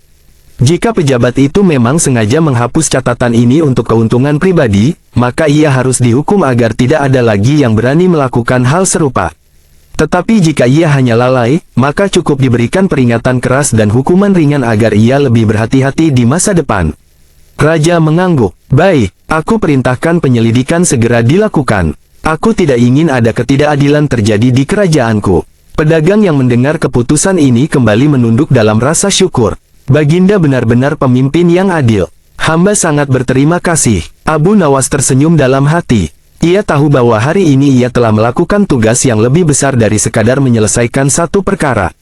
Jika pejabat itu memang sengaja menghapus catatan ini untuk keuntungan pribadi, maka ia harus dihukum agar tidak ada lagi yang berani melakukan hal serupa. Tetapi jika ia hanya lalai, maka cukup diberikan peringatan keras dan hukuman ringan agar ia lebih berhati-hati di masa depan." Raja mengangguk. "Baik, aku perintahkan penyelidikan segera dilakukan. Aku tidak ingin ada ketidakadilan terjadi di kerajaanku." Pedagang yang mendengar keputusan ini kembali menunduk dalam rasa syukur. "Baginda benar-benar pemimpin yang adil. Hamba sangat berterima kasih." Abu Nawas tersenyum dalam hati. Ia tahu bahwa hari ini ia telah melakukan tugas yang lebih besar dari sekadar menyelesaikan satu perkara.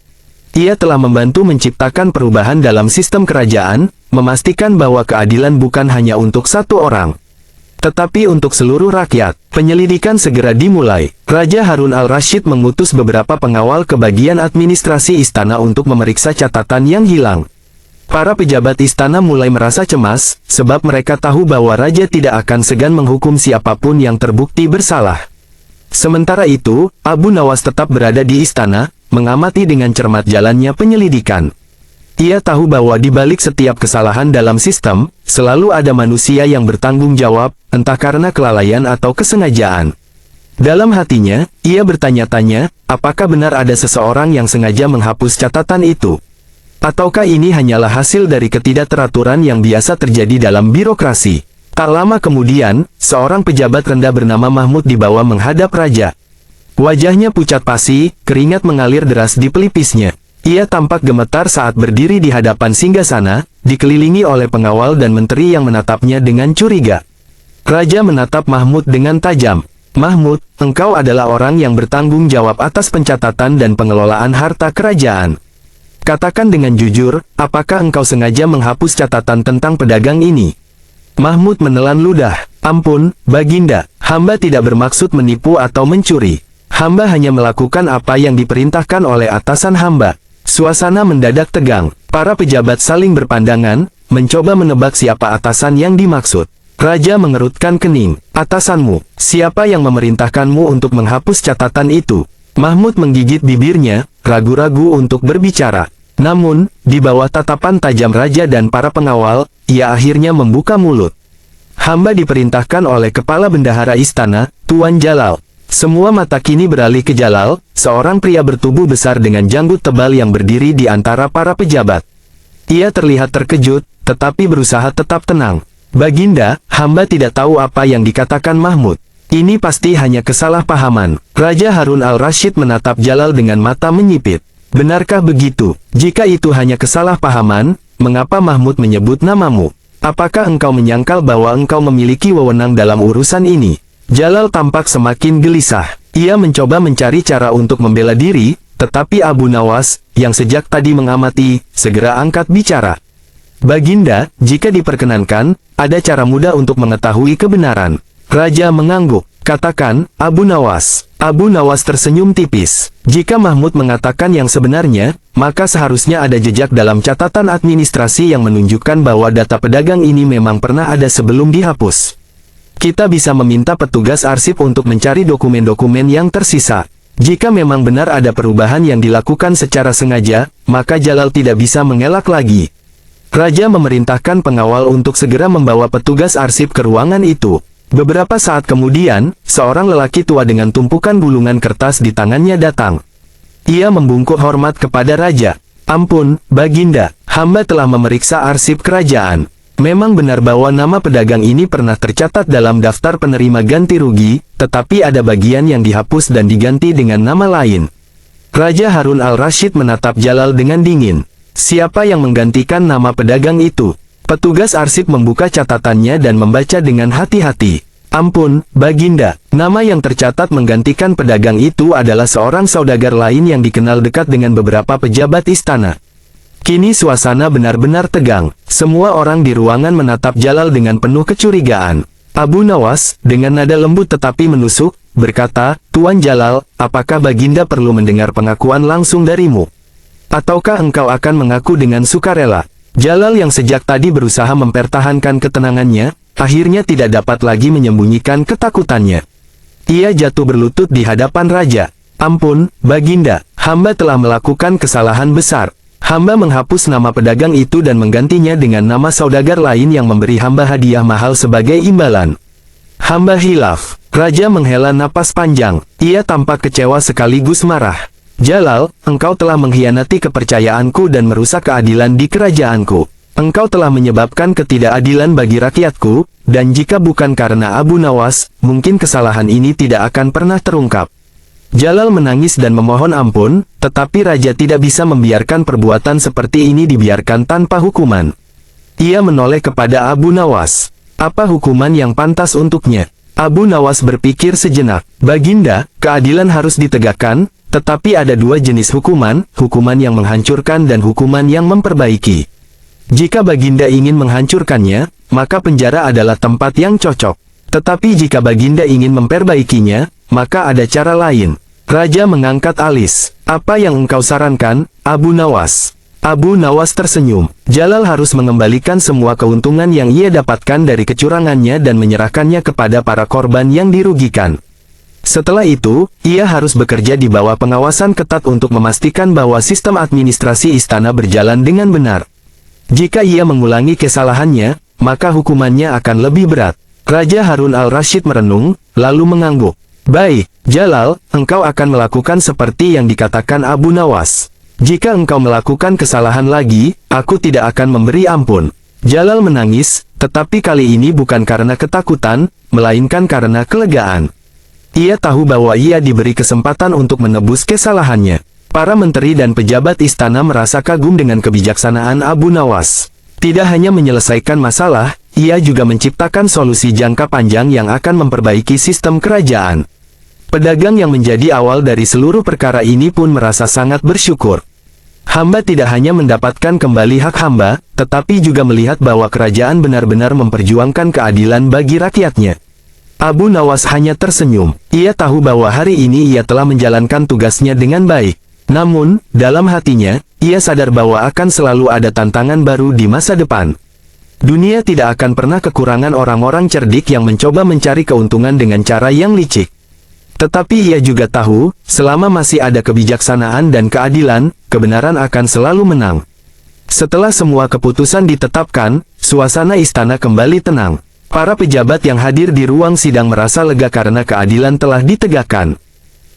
Ia telah membantu menciptakan perubahan dalam sistem kerajaan, memastikan bahwa keadilan bukan hanya untuk satu orang, tetapi untuk seluruh rakyat. Penyelidikan segera dimulai. Raja Harun al-Rasyid mengutus beberapa pengawal ke bagian administrasi istana untuk memeriksa catatan yang hilang. Para pejabat istana mulai merasa cemas, sebab mereka tahu bahwa raja tidak akan segan menghukum siapapun yang terbukti bersalah. Sementara itu, Abu Nawas tetap berada di istana, mengamati dengan cermat jalannya penyelidikan. Ia tahu bahwa di balik setiap kesalahan dalam sistem, selalu ada manusia yang bertanggung jawab, entah karena kelalaian atau kesengajaan. Dalam hatinya, ia bertanya-tanya, apakah benar ada seseorang yang sengaja menghapus catatan itu? Ataukah ini hanyalah hasil dari ketidakteraturan yang biasa terjadi dalam birokrasi? Tak lama kemudian, seorang pejabat rendah bernama Mahmud dibawa menghadap raja. Wajahnya pucat pasi, keringat mengalir deras di pelipisnya. Ia tampak gemetar saat berdiri di hadapan singgasana, dikelilingi oleh pengawal dan menteri yang menatapnya dengan curiga. Raja menatap Mahmud dengan tajam. "Mahmud, engkau adalah orang yang bertanggung jawab atas pencatatan dan pengelolaan harta kerajaan. Katakan dengan jujur, apakah engkau sengaja menghapus catatan tentang pedagang ini?" Mahmud menelan ludah. "Ampun, Baginda, hamba tidak bermaksud menipu atau mencuri. Hamba hanya melakukan apa yang diperintahkan oleh atasan hamba." Suasana mendadak tegang. Para pejabat saling berpandangan, mencoba menebak siapa atasan yang dimaksud. Raja mengerutkan kening. "Atasanmu, siapa yang memerintahkanmu untuk menghapus catatan itu?" Mahmud menggigit bibirnya, ragu-ragu untuk berbicara. Namun, di bawah tatapan tajam raja dan para pengawal, ia akhirnya membuka mulut. "Hamba diperintahkan oleh kepala bendahara istana, Tuan Jalal." Semua mata kini beralih ke Jalal, seorang pria bertubuh besar dengan janggut tebal yang berdiri di antara para pejabat. Ia terlihat terkejut, tetapi berusaha tetap tenang. "Baginda, hamba tidak tahu apa yang dikatakan Mahmud. Ini pasti hanya kesalahpahaman." Raja Harun al-Rasyid menatap Jalal dengan mata menyipit. "Benarkah begitu? Jika itu hanya kesalahpahaman, mengapa Mahmud menyebut namamu? Apakah engkau menyangkal bahwa engkau memiliki wewenang dalam urusan ini?" Jalal tampak semakin gelisah. Ia mencoba mencari cara untuk membela diri, tetapi Abu Nawas, yang sejak tadi mengamati, segera angkat bicara. "Baginda, jika diperkenankan, ada cara mudah untuk mengetahui kebenaran." Raja mengangguk. "Katakan, Abu Nawas." Abu Nawas tersenyum tipis. "Jika Mahmud mengatakan yang sebenarnya, maka seharusnya ada jejak dalam catatan administrasi yang menunjukkan bahwa data pedagang ini memang pernah ada sebelum dihapus. Kita bisa meminta petugas arsip untuk mencari dokumen-dokumen yang tersisa." Jika memang benar ada perubahan yang dilakukan secara sengaja, maka Jalal tidak bisa mengelak lagi. Raja memerintahkan pengawal untuk segera membawa petugas arsip ke ruangan itu. Beberapa saat kemudian, seorang lelaki tua dengan tumpukan gulungan kertas di tangannya datang. Ia membungkuk hormat kepada raja. "Ampun, Baginda, hamba telah memeriksa arsip kerajaan. Memang benar bahwa nama pedagang ini pernah tercatat dalam daftar penerima ganti rugi, tetapi ada bagian yang dihapus dan diganti dengan nama lain." Raja Harun al-Rashid menatap Jalal dengan dingin. "Siapa yang menggantikan nama pedagang itu?" Petugas arsip membuka catatannya dan membaca dengan hati-hati. "Ampun, Baginda, nama yang tercatat menggantikan pedagang itu adalah seorang saudagar lain yang dikenal dekat dengan beberapa pejabat istana." Kini suasana benar-benar tegang. Semua orang di ruangan menatap Jalal dengan penuh kecurigaan. Abu Nawas, dengan nada lembut tetapi menusuk, berkata, "Tuan Jalal, apakah Baginda perlu mendengar pengakuan langsung darimu? Ataukah engkau akan mengaku dengan sukarela?" Jalal yang sejak tadi berusaha mempertahankan ketenangannya, akhirnya tidak dapat lagi menyembunyikan ketakutannya. Ia jatuh berlutut di hadapan raja. "Ampun, Baginda, hamba telah melakukan kesalahan besar. Hamba menghapus nama pedagang itu dan menggantinya dengan nama saudagar lain yang memberi hamba hadiah mahal sebagai imbalan. Hamba hilaf." Raja menghela napas panjang. Ia tampak kecewa sekaligus marah. "Jalal, engkau telah mengkhianati kepercayaanku dan merusak keadilan di kerajaanku. Engkau telah menyebabkan ketidakadilan bagi rakyatku, dan jika bukan karena Abu Nawas, mungkin kesalahan ini tidak akan pernah terungkap." Jalal menangis dan memohon ampun, tetapi raja tidak bisa membiarkan perbuatan seperti ini dibiarkan tanpa hukuman. Ia menoleh kepada Abu Nawas. "Apa hukuman yang pantas untuknya?" Abu Nawas berpikir sejenak. "Baginda, keadilan harus ditegakkan, tetapi ada dua jenis hukuman, hukuman yang menghancurkan dan hukuman yang memperbaiki. Jika Baginda ingin menghancurkannya, maka penjara adalah tempat yang cocok. Tetapi jika Baginda ingin memperbaikinya, maka ada cara lain." Raja mengangkat alis. "Apa yang engkau sarankan, Abu Nawas?" Abu Nawas tersenyum. Jalal harus mengembalikan semua keuntungan yang ia dapatkan dari kecurangannya dan menyerahkannya kepada para korban yang dirugikan. Setelah itu, ia harus bekerja di bawah pengawasan ketat untuk memastikan bahwa sistem administrasi istana berjalan dengan benar. Jika ia mengulangi kesalahannya, maka hukumannya akan lebih berat. Raja Harun al-Rashid merenung, lalu mengangguk. "Baik, Jalal, engkau akan melakukan seperti yang dikatakan Abu Nawas. Jika engkau melakukan kesalahan lagi, aku tidak akan memberi ampun." Jalal menangis, tetapi kali ini bukan karena ketakutan, melainkan karena kelegaan. Ia tahu bahwa ia diberi kesempatan untuk menebus kesalahannya. Para menteri dan pejabat istana merasa kagum dengan kebijaksanaan Abu Nawas. Tidak hanya menyelesaikan masalah, ia juga menciptakan solusi jangka panjang yang akan memperbaiki sistem kerajaan. Pedagang yang menjadi awal dari seluruh perkara ini pun merasa sangat bersyukur. Hamba tidak hanya mendapatkan kembali hak hamba, tetapi juga melihat bahwa kerajaan benar-benar memperjuangkan keadilan bagi rakyatnya. Abu Nawas hanya tersenyum. Ia tahu bahwa hari ini ia telah menjalankan tugasnya dengan baik. Namun, dalam hatinya, ia sadar bahwa akan selalu ada tantangan baru di masa depan. Dunia tidak akan pernah kekurangan orang-orang cerdik yang mencoba mencari keuntungan dengan cara yang licik. Tetapi ia juga tahu, selama masih ada kebijaksanaan dan keadilan, kebenaran akan selalu menang. Setelah semua keputusan ditetapkan, suasana istana kembali tenang. Para pejabat yang hadir di ruang sidang merasa lega karena keadilan telah ditegakkan.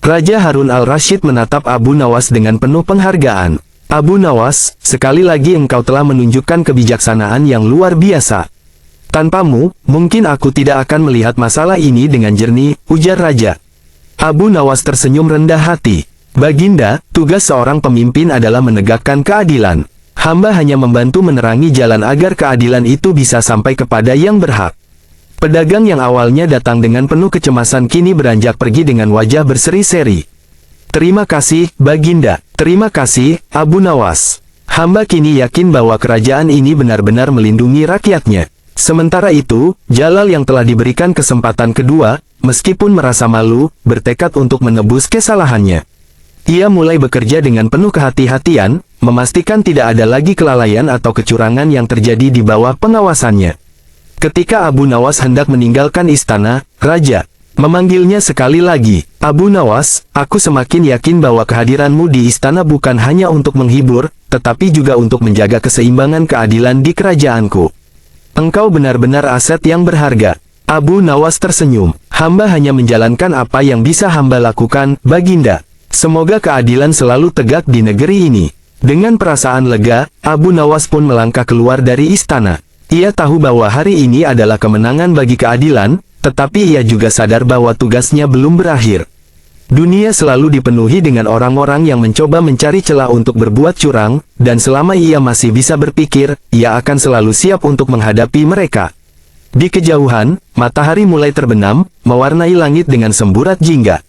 Raja Harun al-Rashid menatap Abu Nawas dengan penuh penghargaan. "Abu Nawas, sekali lagi engkau telah menunjukkan kebijaksanaan yang luar biasa. Tanpamu, mungkin aku tidak akan melihat masalah ini dengan jernih," ujar raja. Abu Nawas tersenyum rendah hati. "Baginda, tugas seorang pemimpin adalah menegakkan keadilan. Hamba hanya membantu menerangi jalan agar keadilan itu bisa sampai kepada yang berhak." Pedagang yang awalnya datang dengan penuh kecemasan kini beranjak pergi dengan wajah berseri-seri. "Terima kasih, Baginda. Terima kasih, Abu Nawas. Hamba kini yakin bahwa kerajaan ini benar-benar melindungi rakyatnya." Sementara itu, Jalal yang telah diberikan kesempatan kedua, meskipun merasa malu, bertekad untuk menebus kesalahannya. Ia mulai bekerja dengan penuh kehati-hatian, memastikan tidak ada lagi kelalaian atau kecurangan yang terjadi di bawah pengawasannya. Ketika Abu Nawas hendak meninggalkan istana, Raja Memanggilnya sekali lagi. Abu Nawas, aku semakin yakin bahwa kehadiranmu di istana bukan hanya untuk menghibur, tetapi juga untuk menjaga keseimbangan keadilan di kerajaanku. Engkau benar-benar aset yang berharga. Abu Nawas tersenyum. Hamba hanya menjalankan apa yang bisa hamba lakukan, Baginda. Semoga keadilan selalu tegak di negeri ini. Dengan perasaan lega, Abu Nawas pun melangkah keluar dari istana. Ia tahu bahwa hari ini adalah kemenangan bagi keadilan, tetapi ia juga sadar bahwa tugasnya belum berakhir. Dunia selalu dipenuhi dengan orang-orang yang mencoba mencari celah untuk berbuat curang, dan selama ia masih bisa berpikir, ia akan selalu siap untuk menghadapi mereka. Di kejauhan, matahari mulai terbenam, mewarnai langit dengan semburat jingga.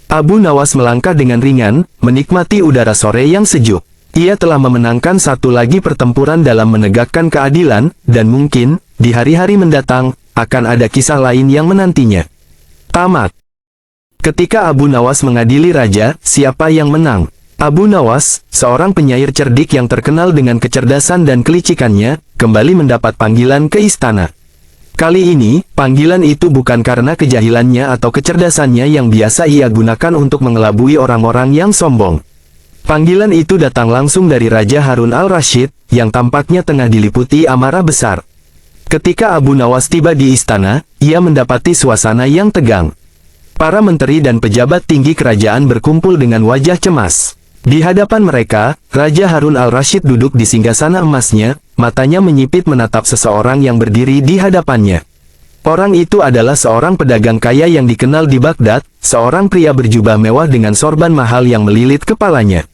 Abu Nawas melangkah dengan ringan, menikmati udara sore yang sejuk. Ia telah memenangkan satu lagi pertempuran dalam menegakkan keadilan, dan mungkin, di hari-hari mendatang, akan ada kisah lain yang menantinya. Tamat. Ketika Abu Nawas mengadili raja, siapa yang menang? Abu Nawas, seorang penyair cerdik yang terkenal dengan kecerdasan dan kelicikannya, kembali mendapat panggilan ke istana. Kali ini, panggilan itu bukan karena kejahilannya atau kecerdasannya yang biasa ia gunakan untuk mengelabui orang-orang yang sombong. Panggilan itu datang langsung dari Raja Harun al-Rashid, yang tampaknya tengah diliputi amarah besar. Ketika Abu Nawas tiba di istana, ia mendapati suasana yang tegang. Para menteri dan pejabat tinggi kerajaan berkumpul dengan wajah cemas. Di hadapan mereka, Raja Harun al-Rashid duduk di singgasana emasnya, matanya menyipit menatap seseorang yang berdiri di hadapannya. Orang itu adalah seorang pedagang kaya yang dikenal di Baghdad, seorang pria berjubah mewah dengan sorban mahal yang melilit kepalanya.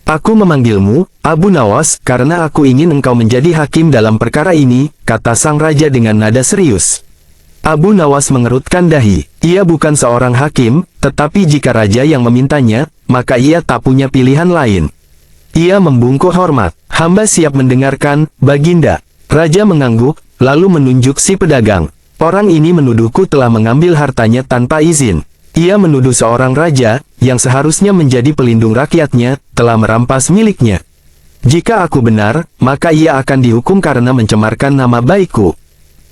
Aku memanggilmu, Abu Nawas, karena aku ingin engkau menjadi hakim dalam perkara ini, kata sang raja dengan nada serius. Abu Nawas mengerutkan dahi. Ia bukan seorang hakim, tetapi jika raja yang memintanya, maka ia tak punya pilihan lain. Ia membungkuk hormat. Hamba siap mendengarkan, Baginda. Raja mengangguk, lalu menunjuk si pedagang. Orang ini menuduhku telah mengambil hartanya tanpa izin. Ia menuduh seorang raja, yang seharusnya menjadi pelindung rakyatnya, telah merampas miliknya. Jika aku benar, maka ia akan dihukum karena mencemarkan nama baikku.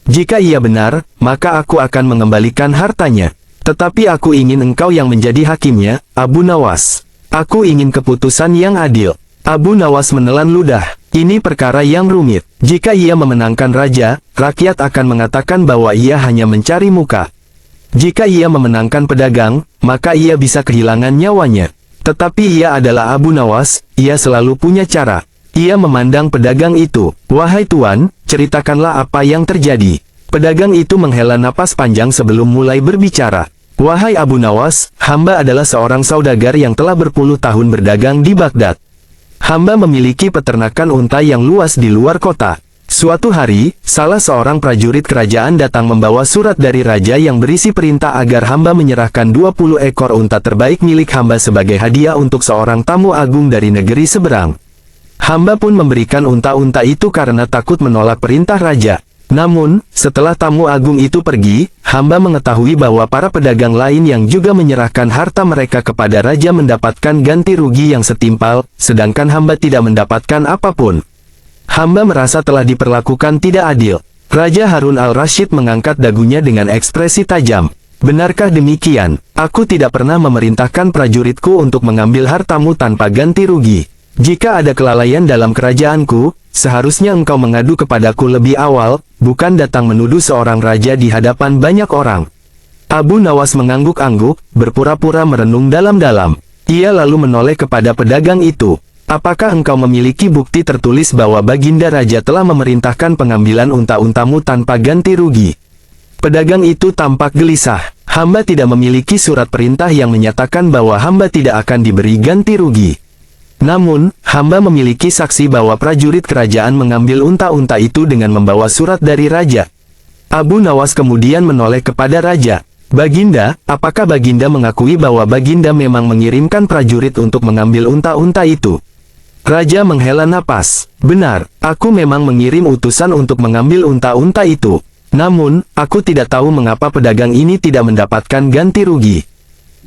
Jika ia benar, maka aku akan mengembalikan hartanya. Tetapi aku ingin engkau yang menjadi hakimnya, Abu Nawas. Aku ingin keputusan yang adil. Abu Nawas menelan ludah. Ini perkara yang rumit. Jika ia memenangkan raja, rakyat akan mengatakan bahwa ia hanya mencari muka. Jika ia memenangkan pedagang, maka ia bisa kehilangan nyawanya. Tetapi ia adalah Abu Nawas, ia selalu punya cara. Ia memandang pedagang itu. Wahai tuan, ceritakanlah apa yang terjadi. Pedagang itu menghela napas panjang sebelum mulai berbicara. Wahai Abu Nawas, hamba adalah seorang saudagar yang telah berpuluh tahun berdagang di Baghdad. Hamba memiliki peternakan unta yang luas di luar kota. Suatu hari, salah seorang prajurit kerajaan datang membawa surat dari raja yang berisi perintah agar hamba menyerahkan 20 ekor unta terbaik milik hamba sebagai hadiah untuk seorang tamu agung dari negeri seberang. Hamba pun memberikan unta-unta itu karena takut menolak perintah raja. Namun, setelah tamu agung itu pergi, hamba mengetahui bahwa para pedagang lain yang juga menyerahkan harta mereka kepada raja mendapatkan ganti rugi yang setimpal, sedangkan hamba tidak mendapatkan apapun. Hamba merasa telah diperlakukan tidak adil. Raja Harun al-Rashid mengangkat dagunya dengan ekspresi tajam. Benarkah demikian? Aku tidak pernah memerintahkan prajuritku untuk mengambil hartamu tanpa ganti rugi. Jika ada kelalaian dalam kerajaanku, seharusnya engkau mengadu kepadaku lebih awal, bukan datang menuduh seorang raja di hadapan banyak orang. Abu Nawas mengangguk-angguk, berpura-pura merenung dalam-dalam. Ia lalu menoleh kepada pedagang itu. Apakah engkau memiliki bukti tertulis bahwa Baginda Raja telah memerintahkan pengambilan unta-untamu tanpa ganti rugi? Pedagang itu tampak gelisah. Hamba tidak memiliki surat perintah yang menyatakan bahwa hamba tidak akan diberi ganti rugi. Namun, hamba memiliki saksi bahwa prajurit kerajaan mengambil unta-unta itu dengan membawa surat dari raja. Abu Nawas kemudian menoleh kepada raja. Baginda, apakah Baginda mengakui bahwa Baginda memang mengirimkan prajurit untuk mengambil unta-unta itu? Raja menghela napas. Benar, aku memang mengirim utusan untuk mengambil unta-unta itu. Namun, aku tidak tahu mengapa pedagang ini tidak mendapatkan ganti rugi.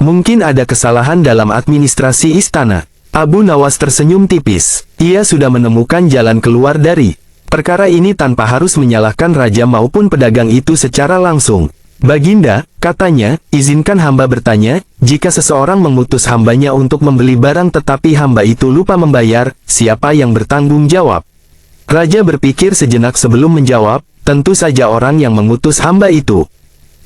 Mungkin ada kesalahan dalam administrasi istana. Abu Nawas tersenyum tipis. Ia sudah menemukan jalan keluar dari perkara ini tanpa harus menyalahkan raja maupun pedagang itu secara langsung. Baginda, katanya, izinkan hamba bertanya, jika seseorang mengutus hambanya untuk membeli barang tetapi hamba itu lupa membayar, siapa yang bertanggung jawab? Raja berpikir sejenak sebelum menjawab, tentu saja orang yang mengutus hamba itu.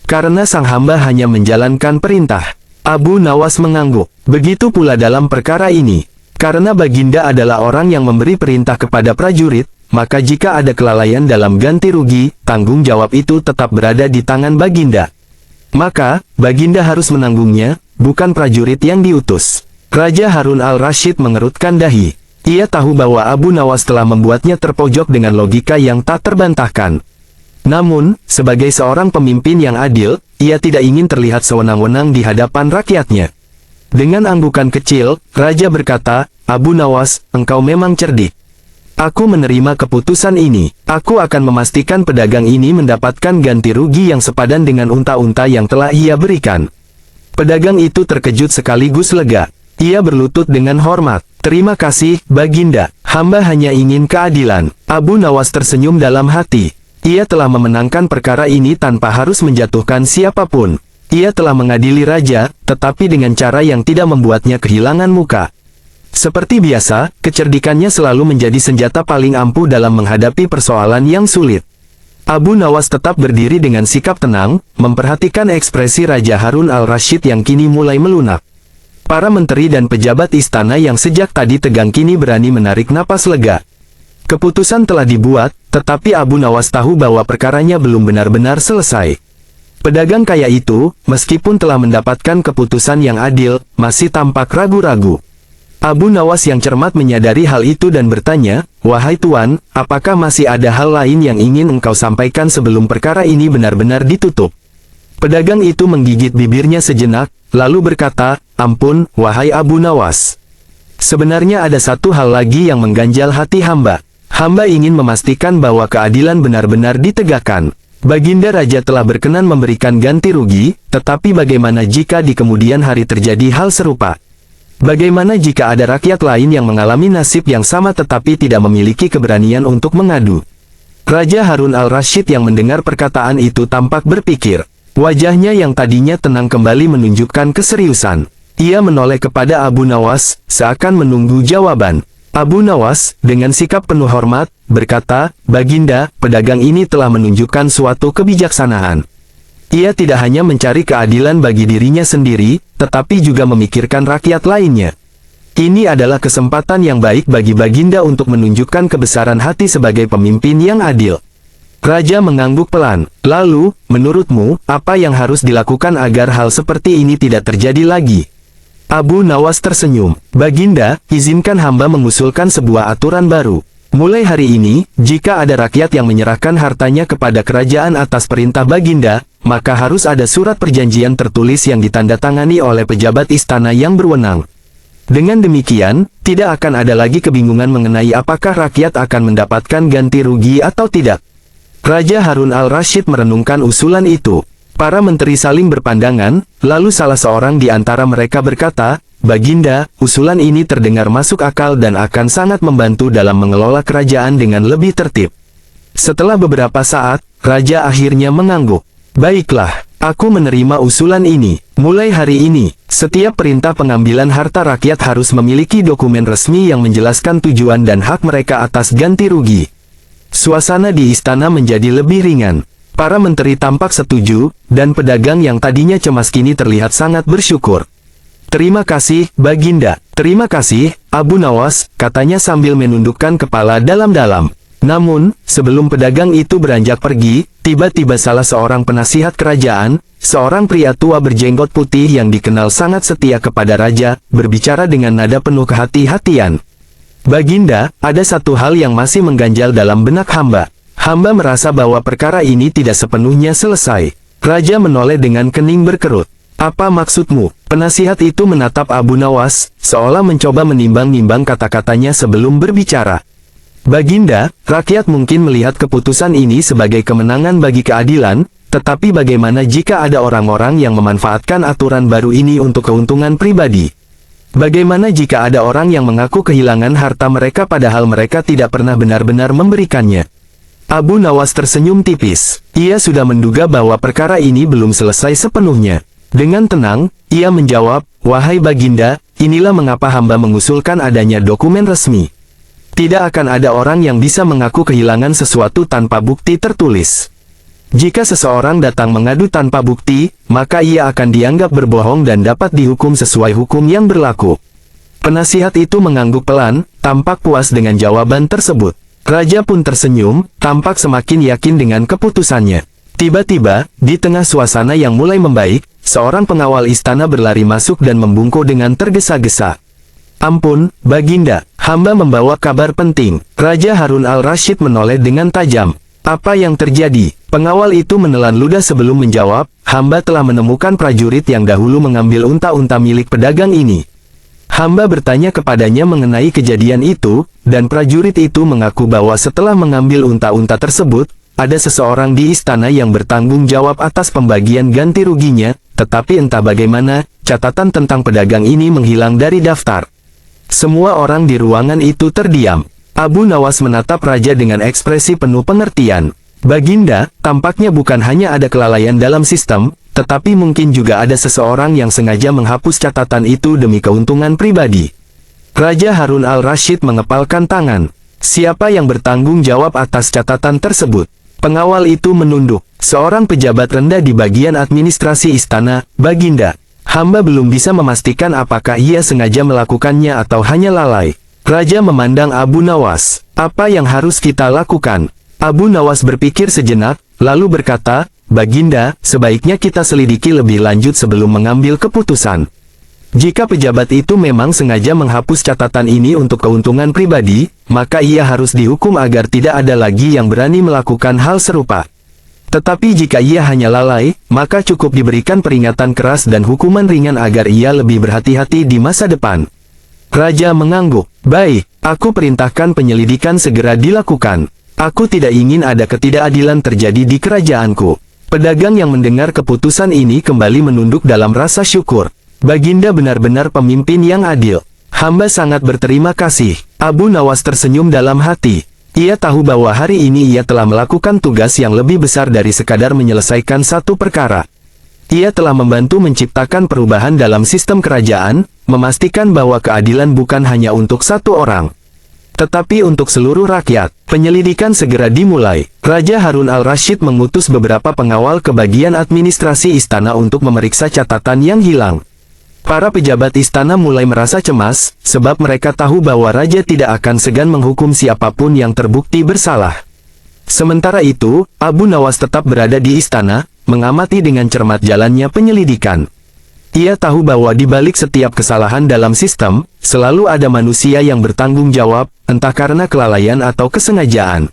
Karena sang hamba hanya menjalankan perintah. Abu Nawas mengangguk. Begitu pula dalam perkara ini. Karena Baginda adalah orang yang memberi perintah kepada prajurit, maka jika ada kelalaian dalam ganti rugi, tanggung jawab itu tetap berada di tangan Baginda. Maka, Baginda harus menanggungnya, bukan prajurit yang diutus. Raja Harun al-Rashid mengerutkan dahi. Ia tahu bahwa Abu Nawas telah membuatnya terpojok dengan logika yang tak terbantahkan. Namun, sebagai seorang pemimpin yang adil, ia tidak ingin terlihat sewenang-wenang di hadapan rakyatnya. Dengan anggukan kecil, Raja berkata, Abu Nawas, engkau memang cerdik. Aku menerima keputusan ini. Aku akan memastikan pedagang ini mendapatkan ganti rugi yang sepadan dengan unta-unta yang telah ia berikan. Pedagang itu terkejut sekaligus lega. Ia berlutut dengan hormat. Terima kasih, Baginda. Hamba hanya ingin keadilan. Abu Nawas tersenyum dalam hati. Ia telah memenangkan perkara ini tanpa harus menjatuhkan siapapun. Ia telah mengadili raja, tetapi dengan cara yang tidak membuatnya kehilangan muka. Seperti biasa, kecerdikannya selalu menjadi senjata paling ampuh dalam menghadapi persoalan yang sulit. Abu Nawas tetap berdiri dengan sikap tenang, memperhatikan ekspresi Raja Harun al-Rashid yang kini mulai melunak. Para menteri dan pejabat istana yang sejak tadi tegang kini berani menarik napas lega. Keputusan telah dibuat, tetapi Abu Nawas tahu bahwa perkaranya belum benar-benar selesai. Pedagang kaya itu, meskipun telah mendapatkan keputusan yang adil, masih tampak ragu-ragu. Abu Nawas yang cermat menyadari hal itu dan bertanya, wahai Tuan, apakah masih ada hal lain yang ingin engkau sampaikan sebelum perkara ini benar-benar ditutup? Pedagang itu menggigit bibirnya sejenak, lalu berkata, ampun, wahai Abu Nawas. Sebenarnya ada satu hal lagi yang mengganjal hati hamba. Hamba ingin memastikan bahwa keadilan benar-benar ditegakkan. Baginda Raja telah berkenan memberikan ganti rugi, tetapi bagaimana jika di kemudian hari terjadi hal serupa? Bagaimana jika ada rakyat lain yang mengalami nasib yang sama tetapi tidak memiliki keberanian untuk mengadu? Raja Harun al-Rashid yang mendengar perkataan itu tampak berpikir. Wajahnya yang tadinya tenang kembali menunjukkan keseriusan. Ia menoleh kepada Abu Nawas, seakan menunggu jawaban. Abu Nawas, dengan sikap penuh hormat, berkata, Baginda, pedagang ini telah menunjukkan suatu kebijaksanaan. Ia tidak hanya mencari keadilan bagi dirinya sendiri, tetapi juga memikirkan rakyat lainnya. Ini adalah kesempatan yang baik bagi Baginda untuk menunjukkan kebesaran hati sebagai pemimpin yang adil. Raja mengangguk pelan. Lalu, menurutmu, apa yang harus dilakukan agar hal seperti ini tidak terjadi lagi? Abu Nawas tersenyum. Baginda, izinkan hamba mengusulkan sebuah aturan baru. Mulai hari ini, jika ada rakyat yang menyerahkan hartanya kepada kerajaan atas perintah Baginda, maka harus ada surat perjanjian tertulis yang ditandatangani oleh pejabat istana yang berwenang. Dengan demikian, tidak akan ada lagi kebingungan mengenai apakah rakyat akan mendapatkan ganti rugi atau tidak. Raja Harun al-Rashid merenungkan usulan itu. Para menteri saling berpandangan, lalu salah seorang di antara mereka berkata, Baginda, usulan ini terdengar masuk akal dan akan sangat membantu dalam mengelola kerajaan dengan lebih tertib. Setelah beberapa saat, Raja akhirnya mengangguk. Baiklah, aku menerima usulan ini. Mulai hari ini, setiap perintah pengambilan harta rakyat harus memiliki dokumen resmi yang menjelaskan tujuan dan hak mereka atas ganti rugi. Suasana di istana menjadi lebih ringan. Para menteri tampak setuju, dan pedagang yang tadinya cemas kini terlihat sangat bersyukur. Terima kasih, Baginda. Terima kasih, Abu Nawas, katanya sambil menundukkan kepala dalam-dalam. Namun, sebelum pedagang itu beranjak pergi, tiba-tiba salah seorang penasihat kerajaan, seorang pria tua berjenggot putih yang dikenal sangat setia kepada raja, berbicara dengan nada penuh kehati-hatian. Baginda, ada satu hal yang masih mengganjal dalam benak hamba. Hamba merasa bahwa perkara ini tidak sepenuhnya selesai. Raja menoleh dengan kening berkerut. Apa maksudmu? Penasihat itu menatap Abu Nawas, seolah mencoba menimbang-nimbang kata-katanya sebelum berbicara. Baginda, rakyat mungkin melihat keputusan ini sebagai kemenangan bagi keadilan, tetapi bagaimana jika ada orang-orang yang memanfaatkan aturan baru ini untuk keuntungan pribadi? Bagaimana jika ada orang yang mengaku kehilangan harta mereka padahal mereka tidak pernah benar-benar memberikannya? Abu Nawas tersenyum tipis. Ia sudah menduga bahwa perkara ini belum selesai sepenuhnya. Dengan tenang, ia menjawab, "Wahai Baginda, inilah mengapa hamba mengusulkan adanya dokumen resmi. Tidak akan ada orang yang bisa mengaku kehilangan sesuatu tanpa bukti tertulis. Jika seseorang datang mengadu tanpa bukti, maka ia akan dianggap berbohong dan dapat dihukum sesuai hukum yang berlaku." Penasihat itu mengangguk pelan, tampak puas dengan jawaban tersebut. Raja pun tersenyum, tampak semakin yakin dengan keputusannya. Tiba-tiba, di tengah suasana yang mulai membaik, seorang pengawal istana berlari masuk dan membungkuk dengan tergesa-gesa. "Ampun, Baginda, hamba membawa kabar penting." Raja Harun al-Rashid menoleh dengan tajam. "Apa yang terjadi?" Pengawal itu menelan ludah sebelum menjawab, "Hamba telah menemukan prajurit yang dahulu mengambil unta-unta milik pedagang ini. Hamba bertanya kepadanya mengenai kejadian itu, dan prajurit itu mengaku bahwa setelah mengambil unta-unta tersebut, ada seseorang di istana yang bertanggung jawab atas pembagian ganti ruginya, tetapi entah bagaimana, catatan tentang pedagang ini menghilang dari daftar." Semua orang di ruangan itu terdiam. Abu Nawas menatap raja dengan ekspresi penuh pengertian. "Baginda, tampaknya bukan hanya ada kelalaian dalam sistem, tetapi mungkin juga ada seseorang yang sengaja menghapus catatan itu demi keuntungan pribadi." Raja Harun al-Rashid mengepalkan tangan. "Siapa yang bertanggung jawab atas catatan tersebut?" Pengawal itu menunduk. "Seorang pejabat rendah di bagian administrasi istana, Baginda. Hamba belum bisa memastikan apakah ia sengaja melakukannya atau hanya lalai." Raja memandang Abu Nawas. "Apa yang harus kita lakukan?" Abu Nawas berpikir sejenak, lalu berkata, "Baginda, sebaiknya kita selidiki lebih lanjut sebelum mengambil keputusan. Jika pejabat itu memang sengaja menghapus catatan ini untuk keuntungan pribadi, maka ia harus dihukum agar tidak ada lagi yang berani melakukan hal serupa. Tetapi jika ia hanya lalai, maka cukup diberikan peringatan keras dan hukuman ringan agar ia lebih berhati-hati di masa depan." Raja mengangguk. "Baik, aku perintahkan penyelidikan segera dilakukan. Aku tidak ingin ada ketidakadilan terjadi di kerajaanku." Pedagang yang mendengar keputusan ini kembali menunduk dalam rasa syukur. "Baginda benar-benar pemimpin yang adil. Hamba sangat berterima kasih." Abu Nawas tersenyum dalam hati. Ia tahu bahwa hari ini ia telah melakukan tugas yang lebih besar dari sekadar menyelesaikan satu perkara. Ia telah membantu menciptakan perubahan dalam sistem kerajaan, memastikan bahwa keadilan bukan hanya untuk satu orang, tetapi untuk seluruh rakyat. Penyelidikan segera dimulai. Raja Harun al-Rashid mengutus beberapa pengawal ke bagian administrasi istana untuk memeriksa catatan yang hilang. Para pejabat istana mulai merasa cemas, sebab mereka tahu bahwa raja tidak akan segan menghukum siapapun yang terbukti bersalah. Sementara itu, Abu Nawas tetap berada di istana, mengamati dengan cermat jalannya penyelidikan. Ia tahu bahwa di balik setiap kesalahan dalam sistem, selalu ada manusia yang bertanggung jawab, entah karena kelalaian atau kesengajaan.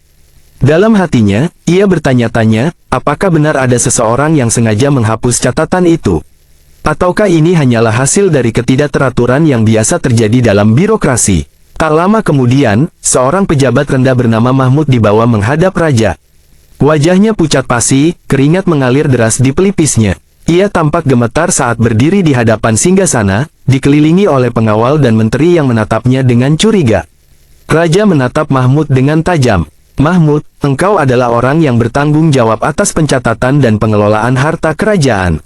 Dalam hatinya, ia bertanya-tanya, apakah benar ada seseorang yang sengaja menghapus catatan itu? Ataukah ini hanyalah hasil dari ketidakteraturan yang biasa terjadi dalam birokrasi? Tak lama kemudian, seorang pejabat rendah bernama Mahmud dibawa menghadap raja. Wajahnya pucat pasi, keringat mengalir deras di pelipisnya. Ia tampak gemetar saat berdiri di hadapan singgasana, dikelilingi oleh pengawal dan menteri yang menatapnya dengan curiga. Raja menatap Mahmud dengan tajam. "Mahmud, engkau adalah orang yang bertanggung jawab atas pencatatan dan pengelolaan harta kerajaan.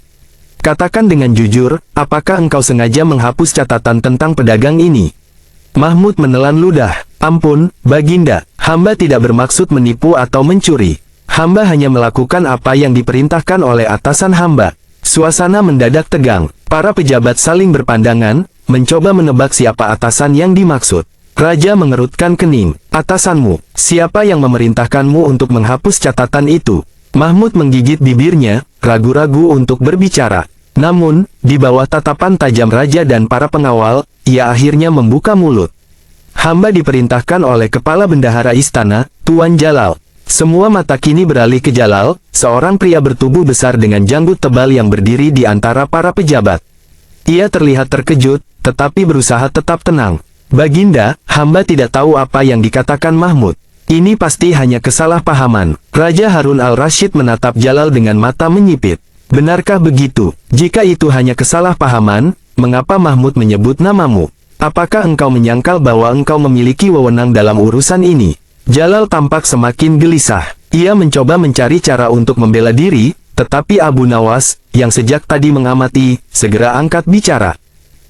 Katakan dengan jujur, apakah engkau sengaja menghapus catatan tentang pedagang ini?" Mahmud menelan ludah. "Ampun, Baginda, hamba tidak bermaksud menipu atau mencuri. Hamba hanya melakukan apa yang diperintahkan oleh atasan hamba." Suasana mendadak tegang. Para pejabat saling berpandangan, mencoba menebak siapa atasan yang dimaksud. Raja mengerutkan kening. "Atasanmu, siapa yang memerintahkanmu untuk menghapus catatan itu?" Mahmud menggigit bibirnya, ragu-ragu untuk berbicara. Namun, di bawah tatapan tajam raja dan para pengawal, ia akhirnya membuka mulut. "Hamba diperintahkan oleh kepala bendahara istana, Tuan Jalal." Semua mata kini beralih ke Jalal, seorang pria bertubuh besar dengan janggut tebal yang berdiri di antara para pejabat. Ia terlihat terkejut, tetapi berusaha tetap tenang. "Baginda, hamba tidak tahu apa yang dikatakan Mahmud. Ini pasti hanya kesalahpahaman." Raja Harun al-Rashid menatap Jalal dengan mata menyipit. "Benarkah begitu? Jika itu hanya kesalahpahaman, mengapa Mahmud menyebut namamu? Apakah engkau menyangkal bahwa engkau memiliki wewenang dalam urusan ini?" Jalal tampak semakin gelisah. Ia mencoba mencari cara untuk membela diri, tetapi Abu Nawas, yang sejak tadi mengamati, segera angkat bicara.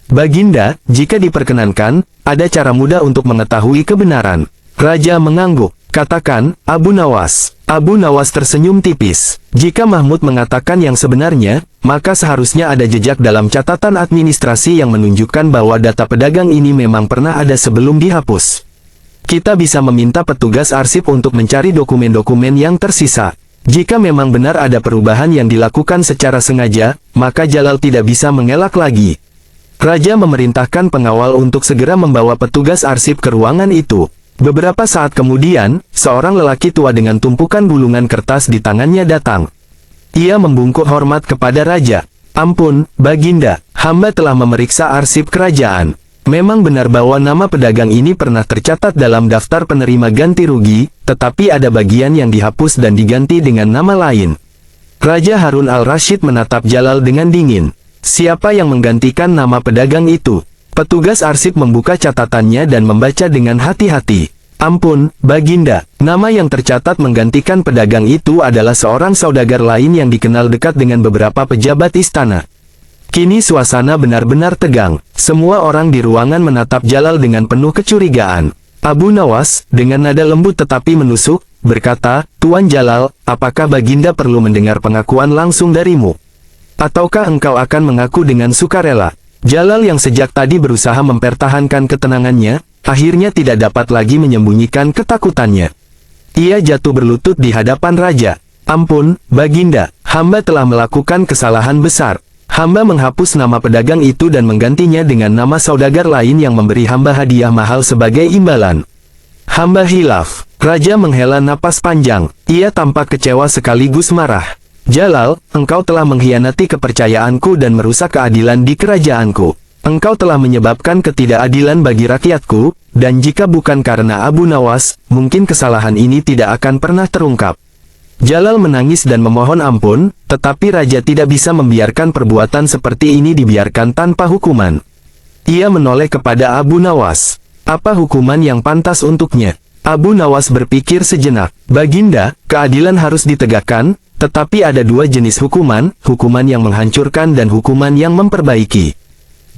Baginda, jika diperkenankan, ada cara mudah untuk mengetahui kebenaran. Raja mengangguk. Katakan, Abu Nawas. Abu Nawas tersenyum tipis. Jika Mahmud mengatakan yang sebenarnya, maka seharusnya ada jejak dalam catatan administrasi yang menunjukkan bahwa data pedagang ini memang pernah ada sebelum dihapus. Kita bisa meminta petugas arsip untuk mencari dokumen-dokumen yang tersisa. Jika memang benar ada perubahan yang dilakukan secara sengaja, maka Jalal tidak bisa mengelak lagi. Raja memerintahkan pengawal untuk segera membawa petugas arsip ke ruangan itu. Beberapa saat kemudian, seorang lelaki tua dengan tumpukan bulungan kertas di tangannya datang. Ia membungkuk hormat kepada Raja. Ampun, Baginda, hamba telah memeriksa arsip kerajaan. Memang benar bahwa nama pedagang ini pernah tercatat dalam daftar penerima ganti rugi, tetapi ada bagian yang dihapus dan diganti dengan nama lain. Raja Harun al-Rashid menatap Jalal dengan dingin. Siapa yang menggantikan nama pedagang itu? Petugas arsip membuka catatannya dan membaca dengan hati-hati. Ampun, Baginda, nama yang tercatat menggantikan pedagang itu adalah seorang saudagar lain yang dikenal dekat dengan beberapa pejabat istana. Kini suasana benar-benar tegang. Semua orang di ruangan menatap Jalal dengan penuh kecurigaan. Abu Nawas, dengan nada lembut tetapi menusuk, berkata, Tuan Jalal, apakah Baginda perlu mendengar pengakuan langsung darimu? Ataukah engkau akan mengaku dengan sukarela? Jalal yang sejak tadi berusaha mempertahankan ketenangannya, akhirnya tidak dapat lagi menyembunyikan ketakutannya. Ia jatuh berlutut di hadapan Raja. Ampun, Baginda, hamba telah melakukan kesalahan besar. Hamba menghapus nama pedagang itu dan menggantinya dengan nama saudagar lain yang memberi hamba hadiah mahal sebagai imbalan. Hamba hilaf. Raja menghela napas panjang. Ia tampak kecewa sekaligus marah. Jalal, engkau telah mengkhianati kepercayaanku dan merusak keadilan di kerajaanku. Engkau telah menyebabkan ketidakadilan bagi rakyatku, dan jika bukan karena Abu Nawas, mungkin kesalahan ini tidak akan pernah terungkap. Jalal menangis dan memohon ampun, tetapi Raja tidak bisa membiarkan perbuatan seperti ini dibiarkan tanpa hukuman. Ia menoleh kepada Abu Nawas. Apa hukuman yang pantas untuknya? Abu Nawas berpikir sejenak. Baginda, keadilan harus ditegakkan, tetapi ada dua jenis hukuman, hukuman yang menghancurkan dan hukuman yang memperbaiki.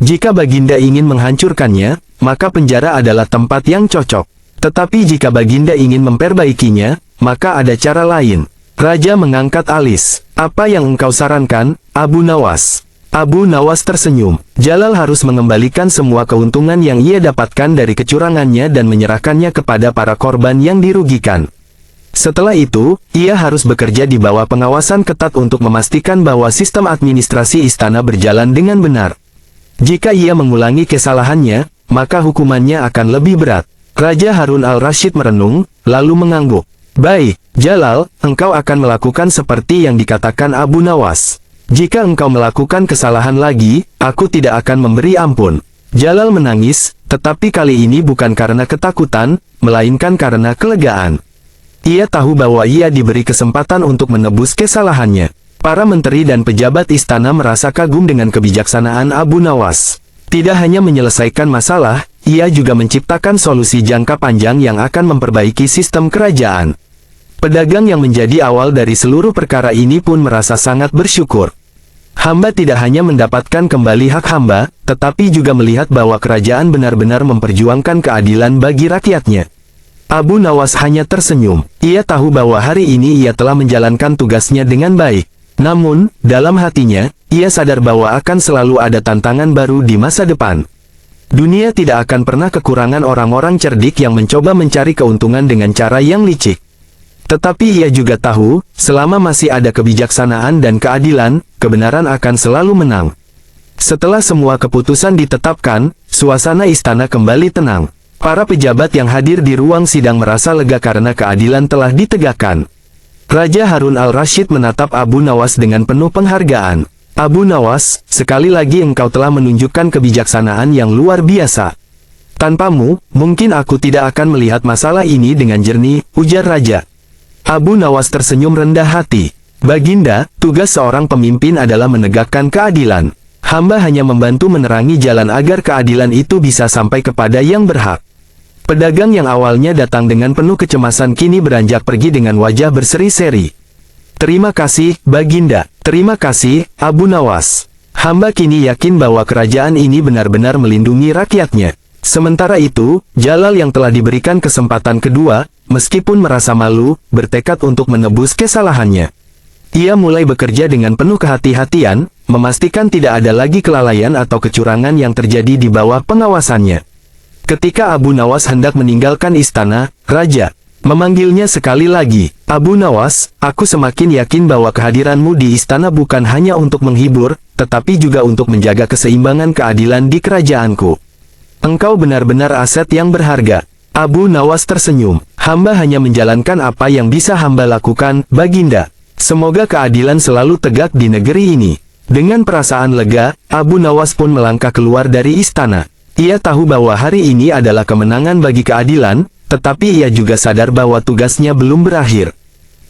Jika Baginda ingin menghancurkannya, maka penjara adalah tempat yang cocok. Tetapi jika Baginda ingin memperbaikinya, maka ada cara lain. Raja mengangkat alis. Apa yang engkau sarankan, Abu Nawas? Abu Nawas tersenyum. Jalal harus mengembalikan semua keuntungan yang ia dapatkan dari kecurangannya dan menyerahkannya kepada para korban yang dirugikan. Setelah itu, ia harus bekerja di bawah pengawasan ketat untuk memastikan bahwa sistem administrasi istana berjalan dengan benar. Jika ia mengulangi kesalahannya, maka hukumannya akan lebih berat. Raja Harun al-Rashid merenung, lalu mengangguk. Baik, Jalal, engkau akan melakukan seperti yang dikatakan Abu Nawas. Jika engkau melakukan kesalahan lagi, aku tidak akan memberi ampun. Jalal menangis, tetapi kali ini bukan karena ketakutan, melainkan karena kelegaan. Ia tahu bahwa ia diberi kesempatan untuk menebus kesalahannya. Para menteri dan pejabat istana merasa kagum dengan kebijaksanaan Abu Nawas. Tidak hanya menyelesaikan masalah, ia juga menciptakan solusi jangka panjang yang akan memperbaiki sistem kerajaan. Pedagang yang menjadi awal dari seluruh perkara ini pun merasa sangat bersyukur. Hamba tidak hanya mendapatkan kembali hak hamba, tetapi juga melihat bahwa kerajaan benar-benar memperjuangkan keadilan bagi rakyatnya. Abu Nawas hanya tersenyum. Ia tahu bahwa hari ini ia telah menjalankan tugasnya dengan baik. Namun, dalam hatinya, ia sadar bahwa akan selalu ada tantangan baru di masa depan. Dunia tidak akan pernah kekurangan orang-orang cerdik yang mencoba mencari keuntungan dengan cara yang licik. Tetapi ia juga tahu, selama masih ada kebijaksanaan dan keadilan, kebenaran akan selalu menang. Setelah semua keputusan ditetapkan, suasana istana kembali tenang. Para pejabat yang hadir di ruang sidang merasa lega karena keadilan telah ditegakkan. Raja Harun al-Rashid menatap Abu Nawas dengan penuh penghargaan. Abu Nawas, sekali lagi engkau telah menunjukkan kebijaksanaan yang luar biasa. Tanpamu, mungkin aku tidak akan melihat masalah ini dengan jernih, ujar Raja. Abu Nawas tersenyum rendah hati. Baginda, tugas seorang pemimpin adalah menegakkan keadilan. Hamba hanya membantu menerangi jalan agar keadilan itu bisa sampai kepada yang berhak. Pedagang yang awalnya datang dengan penuh kecemasan kini beranjak pergi dengan wajah berseri-seri. Terima kasih, Baginda. Terima kasih, Abu Nawas. Hamba kini yakin bahwa kerajaan ini benar-benar melindungi rakyatnya. Sementara itu, Jalal yang telah diberikan kesempatan kedua, meskipun merasa malu, bertekad untuk menebus kesalahannya. Ia mulai bekerja dengan penuh kehati-hatian, memastikan tidak ada lagi kelalaian atau kecurangan yang terjadi di bawah pengawasannya. Ketika Abu Nawas hendak meninggalkan istana, Raja memanggilnya sekali lagi. Abu Nawas, aku semakin yakin bahwa kehadiranmu di istana bukan hanya untuk menghibur, tetapi juga untuk menjaga keseimbangan keadilan di kerajaanku. Engkau benar-benar aset yang berharga. Abu Nawas tersenyum. Hamba hanya menjalankan apa yang bisa hamba lakukan, Baginda. Semoga keadilan selalu tegak di negeri ini. Dengan perasaan lega, Abu Nawas pun melangkah keluar dari istana. Ia tahu bahwa hari ini adalah kemenangan bagi keadilan, tetapi ia juga sadar bahwa tugasnya belum berakhir.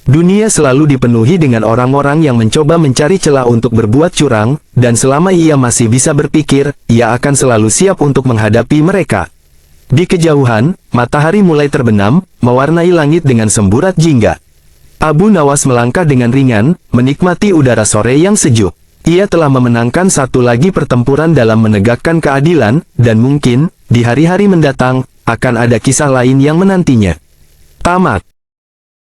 Dunia selalu dipenuhi dengan orang-orang yang mencoba mencari celah untuk berbuat curang, dan selama ia masih bisa berpikir, ia akan selalu siap untuk menghadapi mereka. Di kejauhan, matahari mulai terbenam, mewarnai langit dengan semburat jingga. Abu Nawas melangkah dengan ringan, menikmati udara sore yang sejuk. Ia telah memenangkan satu lagi pertempuran dalam menegakkan keadilan, dan mungkin, di hari-hari mendatang, akan ada kisah lain yang menantinya. Tamat.